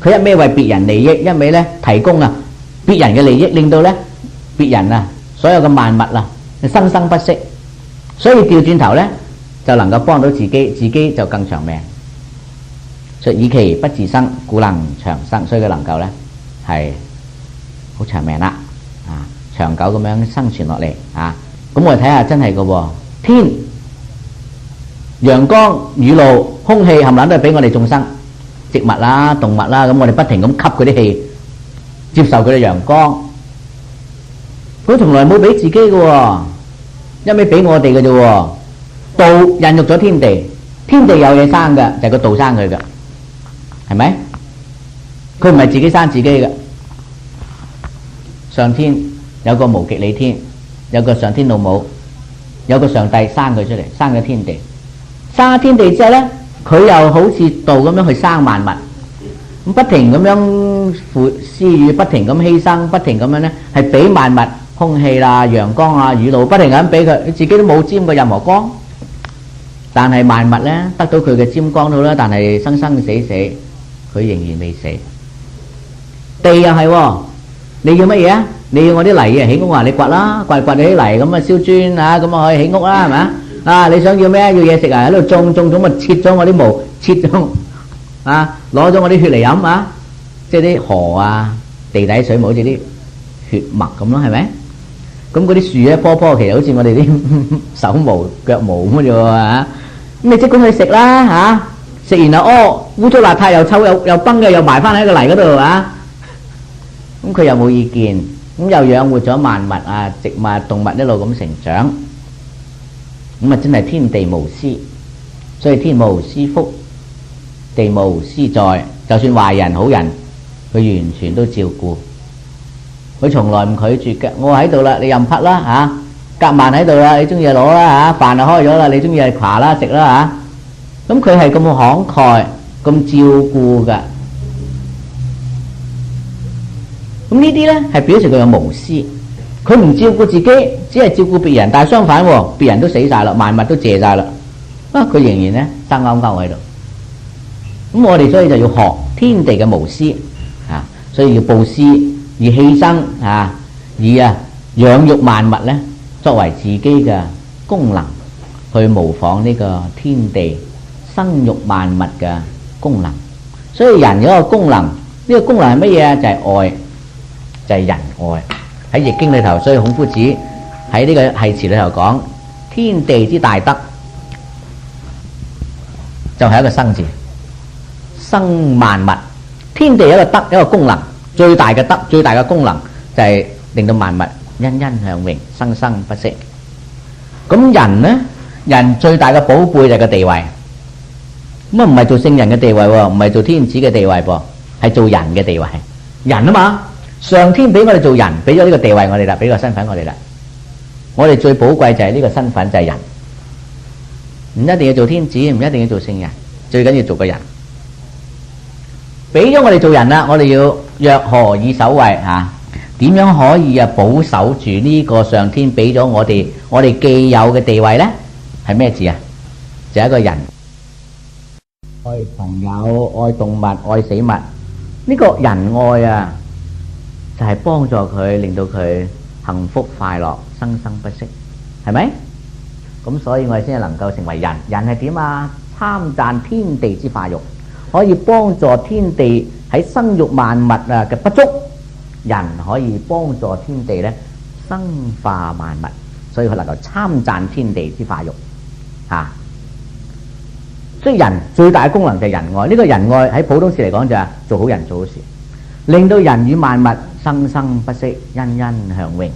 Speaker 1: 佢一味為別人利益，一味咧提供啊別人嘅利益，令到咧別人啊所有嘅萬物啊生生不息，所以調轉頭咧就能夠幫到自己，自己就更長命。所以以其不自生，故能長生，所以佢能夠咧係好長命啦，啊長久咁樣生存落嚟啊。咁我哋睇下真係嘅，天、陽光、雨露、空氣冚唪唥都係俾我哋眾生。植物啦、動物啦，咁我哋不停咁吸佢啲氣，接受佢嘅陽光。佢從來冇俾自己嘅，一味俾我哋嘅啫。道孕育咗天地，天地有嘢生嘅，就係個道生佢嘅，係咪？佢唔係自己生自己嘅。上天有個無極理天，有個上天老母，有個上帝生佢出嚟，生咗天地。生咗天地之後咧，佢又好似道咁樣去生萬物，咁不停咁樣施予，不停咁犧牲，不停咁樣咧係俾萬物空氣啦、陽光啊、雨露，不停咁俾佢，自己都冇沾過任何光，但係萬物咧得到佢嘅沾光到啦，但係生生死死，佢仍然未死。地又係，你要乜嘢啊？你要我啲泥啊，起屋啊，你掘啦，掘你啲泥咁啊，燒磚啊，咁啊可以起屋啦，係咪啊？啊！你想要咩？要嘢食啊！喺度種咪切咗我啲毛，切咗啊！攞咗我啲血嚟飲啊！即係啲河啊、地底水咪好似啲血脈咁咯，係咪？咁嗰啲樹咧，棵棵其實好似我哋啲手毛腳毛咁啫喎嚇。咁你即管去食啦嚇，食完就屙，污糟邋遢又臭又崩嘅，又埋翻喺個泥嗰度啊！咁佢又冇意見，咁又養活咗萬物啊，植物動物一路咁成長，咁啊真係天地無私，所以天無私福，地無私載，就算壞人好人，佢完全都照顧，佢從來唔拒絕嘅。我喺度啦，你任匹啦嚇，夾萬喺度啦，你中意就攞啦嚇，飯就開咗啦，你中意就扒啦食啦嚇。咁佢係咁慷慨，咁照顧嘅。咁呢啲咧係表示佢有無私，佢唔照顧自己，只係照顧別人。但係相反喎，別人都死晒啦，萬物都謝晒啦，佢仍然咧生勾勾喺度。咁我哋所以就要學天地嘅無私啊，所以要布施，以犧牲啊，以養育萬物咧作為自己嘅功能，去模仿呢個天地生育萬物嘅功能。所以人有一個功能，呢個功能係乜嘢啊？就係愛。就係仁愛。喺易經裏頭，所以孔夫子喺呢個繫詞裏頭講天地之大德就係一個生字，生萬物。天地有一個德，一個功能，最大嘅德，最大嘅功能就係令到萬物欣欣向榮，生生不息。咁人呢，人最大嘅寶貝就係個地位，咁啊唔係做聖人嘅地位喎，唔係做天子嘅地位噃，係做人嘅地位。人啊嘛，上天俾我哋做人，俾咗呢個地位我哋啦，俾個身份我哋啦。我哋最寶貴就係呢個身份，就係人，唔一定要做天子，唔一定要做聖人，最緊要做個人。俾咗我哋做人啦，我哋要若何以守衛啊？點樣可以保守住呢個上天俾咗我哋既有嘅地位呢？係咩字啊？就係一個人，愛朋友、愛動物、愛死物。呢個仁愛啊，就係幫助佢，令到佢幸福快樂，生生不息，係咪？咁所以我哋先係能夠成為人。人係點啊？參贊天地之化育，可以幫助天地喺生育萬物嘅不足，人可以幫助天地咧生化萬物，所以佢能夠參贊天地之化育啊。所以人最大嘅功能就係仁愛。呢個仁愛喺普通事嚟講就係做好人做好事，令到人與萬物生生不息，欣欣向榮。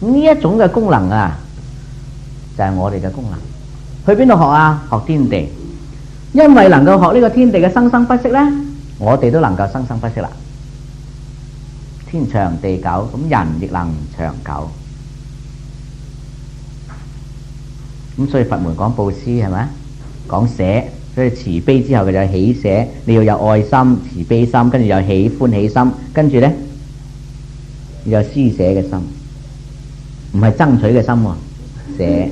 Speaker 1: 呢一種嘅功能啊，就係我哋嘅功能。去邊度學啊？學天地。因為能夠學呢個天地嘅生生不息呢，我哋都能夠生生不息啦。天長地久，咁人亦能長久。咁所以佛門講布施係咪？講捨，所以慈悲之後嘅就係喜捨。你要有愛心、慈悲心，跟住有喜歡喜心，跟住呢要有施捨嘅心，唔係爭取嘅心喎。捨，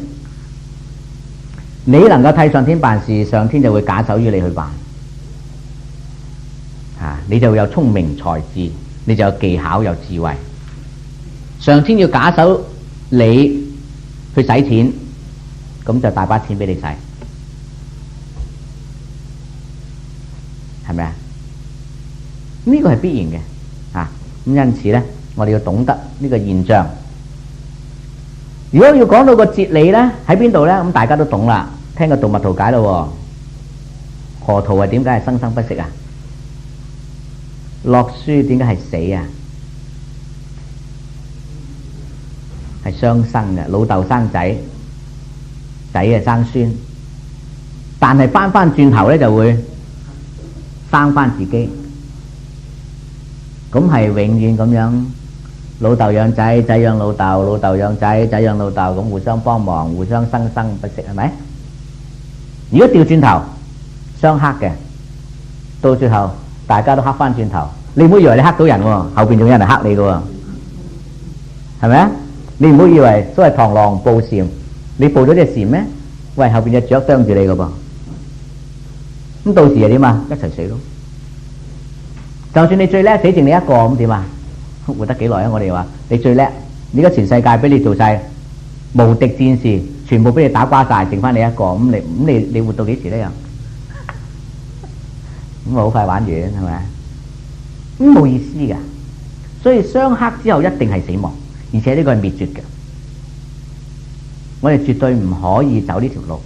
Speaker 1: 你能夠替上天辦事，上天就會假手於你去辦。你就有聰明才智，你就有技巧有智慧。上天要假手你去使錢，咁就大把錢俾你使。係咪啊？呢個係必然嘅咁因此呢，我哋要懂得呢個現象。如果要講到個哲理呢，喺邊度呢？咁大家都懂啦，聽個動物圖解咯。河圖係點解係生生不息啊？洛書點解係死啊？係雙生嘅，老豆生仔，仔啊生孫，但係翻轉頭呢就會生翻自己，咁係永遠咁樣，老豆養仔，仔養老豆，老豆養仔，仔養老豆，咁互相幫忙，互相生生不息，係咪？如果調轉頭，相克嘅，到最後大家都黑翻轉頭，你唔好以為你黑到人喎，後邊仲有人嚟黑你㗎喎，係咪啊？你唔好以為所謂螳螂捕蟬，你捕咗隻蟬咩？喂，後邊隻雀啄住你㗎噃。咁到時係點啊？一齊死咯！就算你最叻，死剩你一個，咁點啊？活得幾耐啊？我哋話你最叻，你而家全世界俾你做晒無敵戰士，全部俾你打瓜晒，剩翻你一個，咁你活到幾時呢？又咁啊，好快玩完係咪？咁冇意思噶。所以相克之後一定係死亡，而且呢個係滅絕嘅。我哋絕對唔可以走呢條路，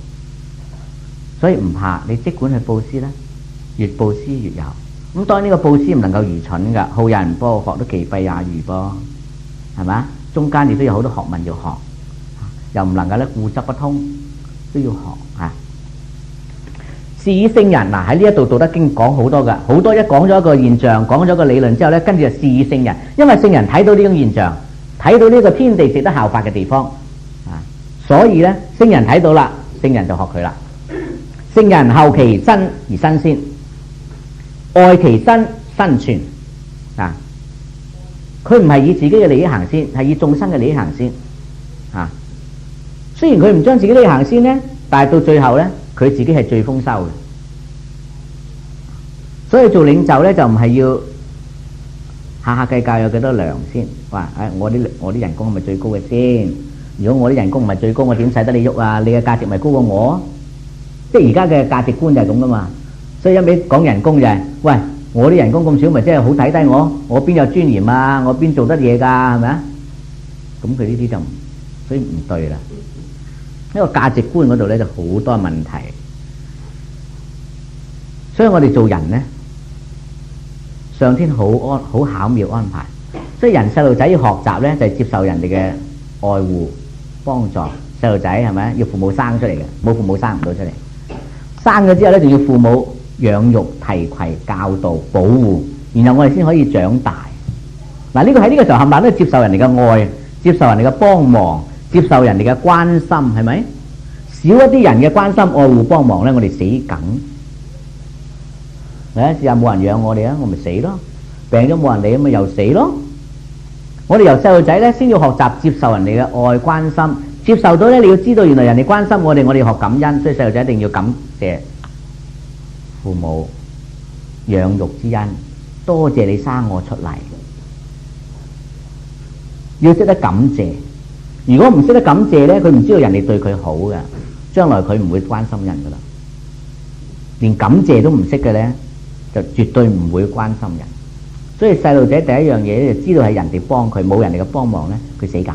Speaker 1: 所以唔怕你即管去布施啦，越布施越有。咁當然呢個布施唔能夠愚蠢噶，好人波學都其弊也愚噃，係咪？中間亦都有好多學問要學，又唔能夠咧固執不通，都要學啊。是以聖人嗱，喺呢一度《道德經》講好多噶，好多一講咗一個現象，講咗個理論之後咧，跟住就是以聖人，因為聖人睇到呢種現象，睇到呢個天地值得效法嘅地方啊，所以咧聖人睇到啦，聖人就學佢啦。聖人後其身而身先，愛其身身存啊！佢唔係以自己嘅利益行先，係以眾生嘅利益行先啊！雖然佢唔將自己利益行先呢，但係到最後呢，佢自己係最豐收嘅。所以做領袖呢，就唔係要下下計較有幾多糧先，話我啲人工係咪最高嘅先？如果我啲人工唔係最高，我點使得你喐啊？你嘅價值咪高過我？即係而家嘅價值觀就係咁噶嘛。所以一味講人工就係，喂，我啲人工咁少，咪真係好睇低我？我邊有尊嚴啊？我邊做得嘢㗎？係咪啊？咁佢呢啲就所以唔對啦。呢個價值觀嗰度咧就好多問題。所以我哋做人咧，上天好巧妙安排。所以人細路仔要學習咧，就係接受人哋嘅愛護幫助。細路仔係咪要父母生出嚟嘅？冇父母生唔到出嚟。生咗之後咧，仲要父母養育、提攜、教導、保護，然後我哋先可以長大。嗱，呢個喺呢個時候冚唪唥都係接受人哋嘅愛，接受人哋嘅幫忙，接受人哋嘅關心，係咪？少一啲人嘅關心、愛護、幫忙咧，我哋死梗。嚟試下冇人養我哋啊，我咪死咯。病咗冇人理，咁咪又死咯。我哋由細路仔咧，先要學習接受人哋嘅愛、關心。接受到咧，你要知道原來人哋關心我哋，我哋要學感恩。所以細路仔一定要感謝父母養育之恩，多謝你生我出嚟，要識得感謝。如果唔識得感謝咧，佢唔知道人哋對佢好嘅，將來佢唔會關心人噶啦。連感謝都唔識嘅咧，就絕對唔會關心人。所以細路仔第一樣嘢咧，就知道係人哋幫佢，冇人哋嘅幫忙咧，佢死梗。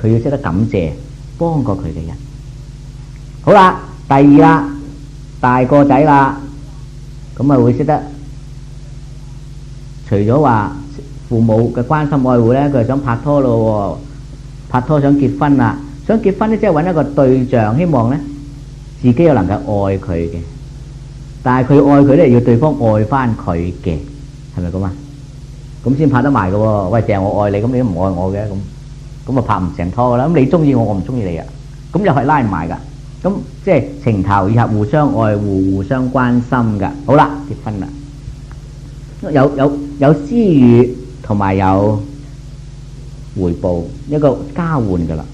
Speaker 1: 佢要識得感謝幫過佢嘅人。好啦，第二啦，大個仔啦，咁啊會識得除咗話父母嘅關心愛護咧，佢係想拍拖咯，拍拖想結婚啦，想結婚咧即係揾一個對象，希望咧自己又能夠愛佢嘅，但係佢愛佢咧要對方愛翻佢嘅，係咪咁啊？咁先拍得埋嘅喎。喂，淨係我愛你，咁你都唔愛我嘅咁啊拍唔成拖噶啦。咁你中意我，我唔中意你啊，咁又係拉唔埋噶。咁即係情投意合，互相愛護，互相關心噶。好啦，結婚啦，有施予同埋有回報，一個交換噶啦。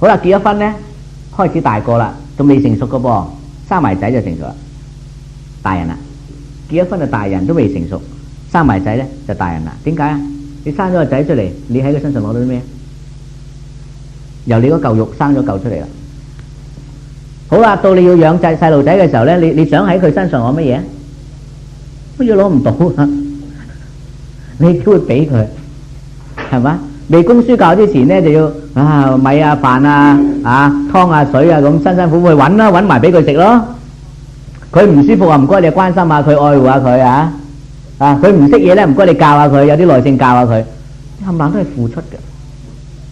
Speaker 1: 好啦，結咗婚咧，開始大個啦，仲未成熟噶噃，生埋仔就成熟啦，大人啦。結咗婚就大人，都未成熟，生埋仔咧就大人啦。點解啊？你生咗個仔出嚟，你喺佢身上攞到啲咩？由你嗰嚿肉生咗嚿出嚟啦。好啦，到你要養仔細路仔嘅時候咧，你想喺佢身上攞乜嘢？乜嘢攞唔到啊？你都會俾佢，係嘛？未供書教之前咧，就要米啊飯啊湯啊水啊咁辛辛苦苦去揾啦，揾埋俾佢食咯。佢唔舒服啊，唔該你關心下佢，愛護下佢啊。佢唔識嘢咧，唔該你教下佢，有啲耐性教下佢。冚唪唥都係付出嘅，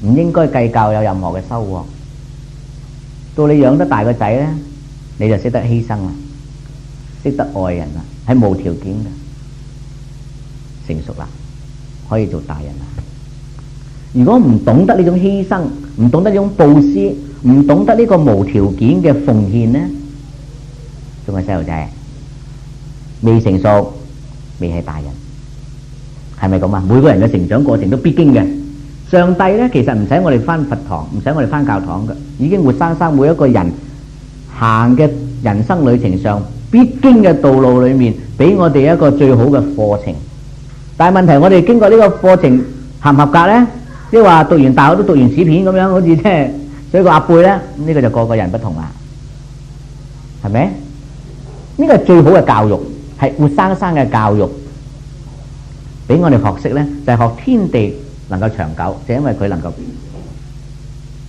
Speaker 1: 唔應該計較有任何嘅收穫。到你養得大個仔咧，你就識得犧牲啦，識得愛人啦，係無條件嘅，成熟啦，可以做大人啦。如果唔懂得呢種犧牲，唔懂得呢種布施，唔懂得呢個無條件嘅奉獻咧，仲係細路仔，未成熟，未係大人，係咪咁啊？每個人嘅成長過程都必經嘅。上帝咧，其實唔使我哋返佛堂，唔使我哋返教堂嘅，已經活生生每一個人行嘅人生旅程上必經嘅道路裏面，俾我哋一個最好嘅課程。但係問題，我哋經過呢個課程合唔合格咧？即係話讀完大學都讀完紙片咁樣，好似即係所以個阿貝咧，呢個就個個人不同啦，係咪？呢個係最好嘅教育，係活生生嘅教育，俾我哋學識呢，就係學天地能夠長久，就因為佢能夠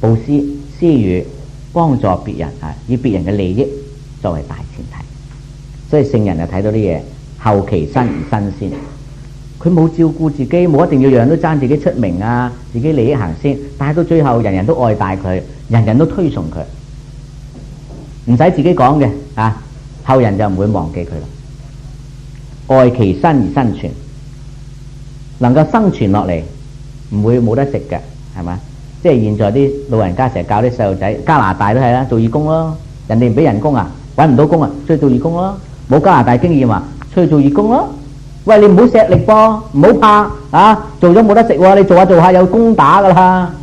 Speaker 1: 布施施予幫助別人啊，以別人嘅利益作為大前提。所以聖人就睇到啲嘢後其身而身先，佢冇照顧自己，冇一定要樣樣都爭自己出名啊，自己利益行先，但係到最後人人都愛戴佢，人人都推崇佢，唔使自己講嘅啊，後人就唔會忘記佢啦。愛其身而生存，能夠生存落嚟，唔會冇得食嘅，係嘛？即係現在啲老人家成日教啲細路仔，加拿大都係啦，做義工咯，人哋唔俾人工啊，搵唔到工啊，出去做義工咯，冇加拿大經驗啊，出去做義工咯。喂，你唔好錫力噃，唔好怕啊，做咗冇得食喎，你做下做下有工打噶啦，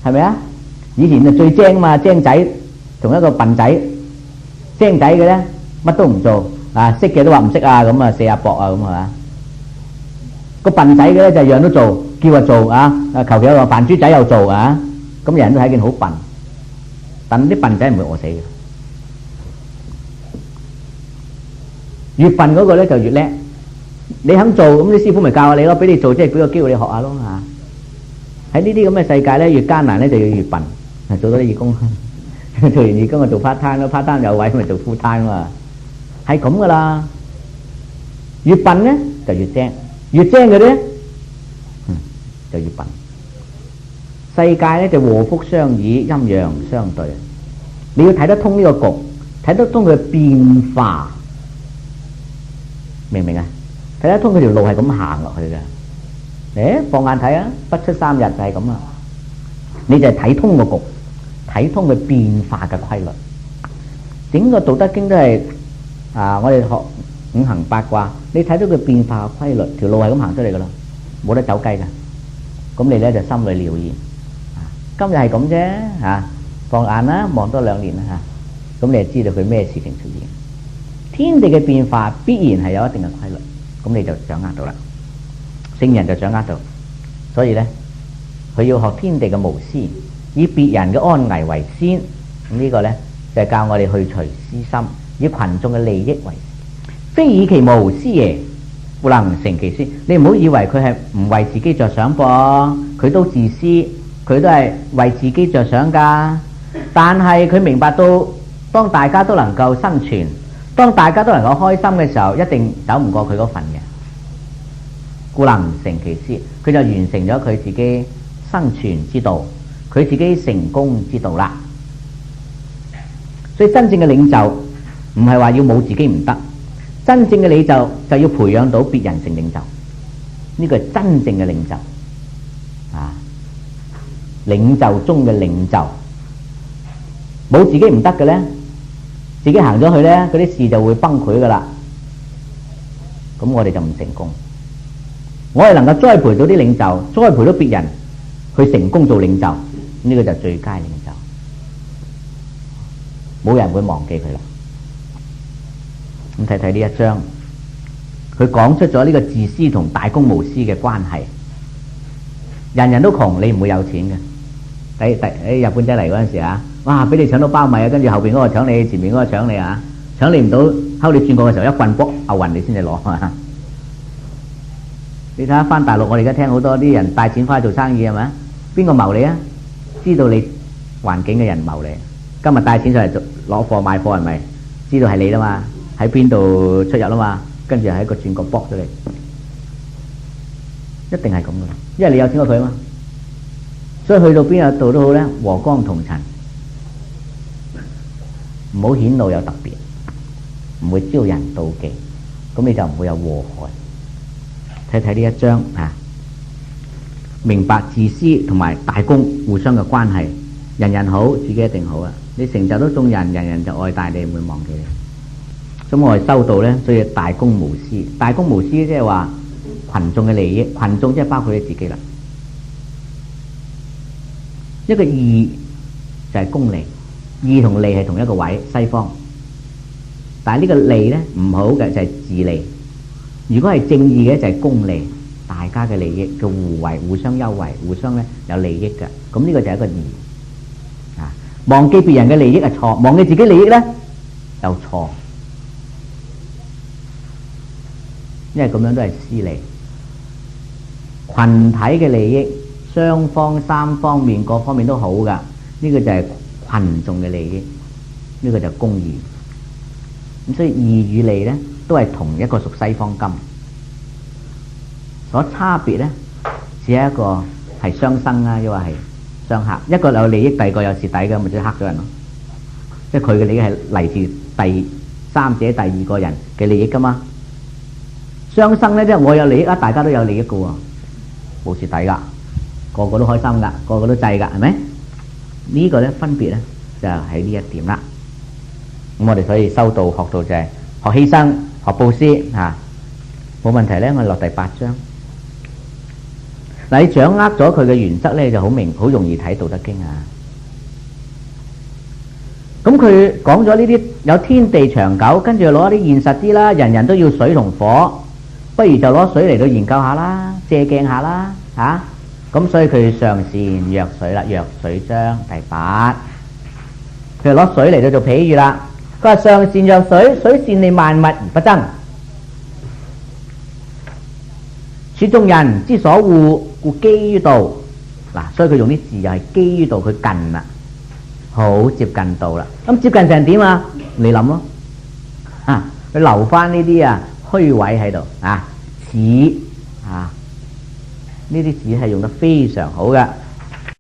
Speaker 1: 係咪啊？以前就最精嘛，精仔同一個笨仔，精仔嘅咧乜都唔做啊，識嘅都話唔識啊，咁啊四下膊啊咁係嘛？個笨仔嘅咧就樣都做，叫話做啊，求其有個扮豬仔又做啊，咁人人都睇見好笨，但啲笨仔唔會餓死嘅，越笨嗰個咧就越叻。你肯做，咁啲師傅咪教下你咯，俾你做即係俾個機會你學下咯嚇。喺呢啲咁嘅世界咧，越艱難咧就要越笨，做多啲義工，做完義工就做 part time 咯，part time 有位咪做 full time 嘛，係咁噶啦。越笨咧就越精，越精嘅咧就越笨。世界咧就禍福相倚，陰陽相對，你要睇得通呢個局，睇得通佢嘅變化，明唔明啊？睇得通佢條路係咁行落去嘅，放眼睇啊，不出3日就係咁啊！你就係睇通個局，睇通佢變化嘅規律。整個《道德經》都係我哋學五行八卦，你睇到佢變化嘅規律，條路係咁行出嚟噶啦，冇得走雞噶。咁你咧就心裏了然，今日係咁啫嚇，放眼啦，望多2年啦嚇，咁你就知道佢咩事情出現。天地嘅變化必然係有一定嘅規律。咁你就掌握到啦，聖人就掌握到，所以呢，佢要學天地嘅無私，以別人嘅安危為先。咁呢個呢，就係教我哋去除私心，以群眾嘅利益為先。非以其無私耶，故能成其私。你唔好以為佢係唔為自己着想噃，佢都自私，佢都係為自己着想噶。但係佢明白到，當大家都能夠生存，當大家都能夠開心嘅時候，一定走唔過佢嗰份嘅，故能成其私，佢就完成咗佢自己生存之道，佢自己成功之道啦。所以真正嘅領袖唔係話要冇自己唔得，真正嘅領袖就要培養到別人成領袖，呢個係真正嘅領袖啊！領袖中嘅領袖，冇自己唔得嘅呢，自己行咗去呢，嗰啲事就會崩潰噶啦。咁我哋就唔成功。我哋能夠栽培到啲領袖，栽培到別人去成功做領袖，呢個就最佳領袖。冇人會忘記佢啦。咁睇睇呢一章，佢講出咗呢個自私同大公無私嘅關係。人人都窮，你唔會有錢嘅。日本仔嚟嗰陣時啊，哇！俾你搶到包米啊，跟住後邊嗰個搶你，前面嗰個搶你啊，搶你唔到，後你轉過嘅時候一棍卜牛暈你先至攞啊！你睇下翻大陸，我哋而家聽好多啲人帶錢翻去做生意係咪？邊個謀你啊？知道你環境嘅人謀你。今日帶錢上嚟攞貨買貨係咪？知道係你啦嘛？喺邊度出入啦嘛？跟住喺個轉角卜咗你，一定係咁噶啦，因為你有錢過佢啊嘛。所以去到邊度都好咧，和光同塵，唔好顯露有特別，唔會招人妒忌，咁你就唔會有禍害。睇睇呢一章啊，明白自私同埋大公互相嘅關係，人人好，自己一定好啊！你成就到眾人，人人就愛戴你，唔會忘記你。咁我哋修道咧，所以大公無私。大公無私即係話群眾嘅利益，群眾即係包括你自己啦。一個義就係公利，義同利係同一個位，西方。但係呢個利咧唔好嘅就係自利。如果係正義嘅就係公利，大家嘅利益嘅互惠、互相優惠、互相咧有利益嘅。咁呢個就係一個義啊！忘記別人嘅利益係錯，忘記自己利益咧又錯，因為咁樣都係私利。群體嘅利益，雙方三方面各方面都好噶，呢個就係群眾嘅利益，呢個就係公義。咁所以義與利咧都係同一個屬西方金，所差別咧只係一個係相生啊，抑或係相克，一個有利益，第二個有蝕底嘅，咪即係克咗人咯。即係佢嘅利益係嚟自第三者、第二個人嘅利益噶嘛。相生咧即係我有利益啊，大家都有利益嘅喎，冇蝕底噶，個個都開心噶，個個都制噶，係咪？呢個咧分別咧就喺呢一點啦。咁我哋所以修道學道就係學犧牲、學布施嚇，冇問題咧。我哋落第8章，嗱你掌握咗佢嘅原則咧，就好容易睇《道德經》啊。咁佢講咗呢啲有天地長久，跟住攞啲現實啲啦，人人都要水同火，不如就攞水嚟到研究下啦，借鏡下啦嚇。咁所以佢上善若水啦，若水章第8，佢攞水嚟到做比喻啦。佢話上善若水，水善利萬物而不爭，處眾人之所惡，故基於道。嗱，所以佢用啲字又係基於道，佢近啦，好接近道啦。咁接近成點啊？你諗咯，啊，佢留翻呢啲啊虛位喺度啊，似啊，呢啲字係用得非常好嘅。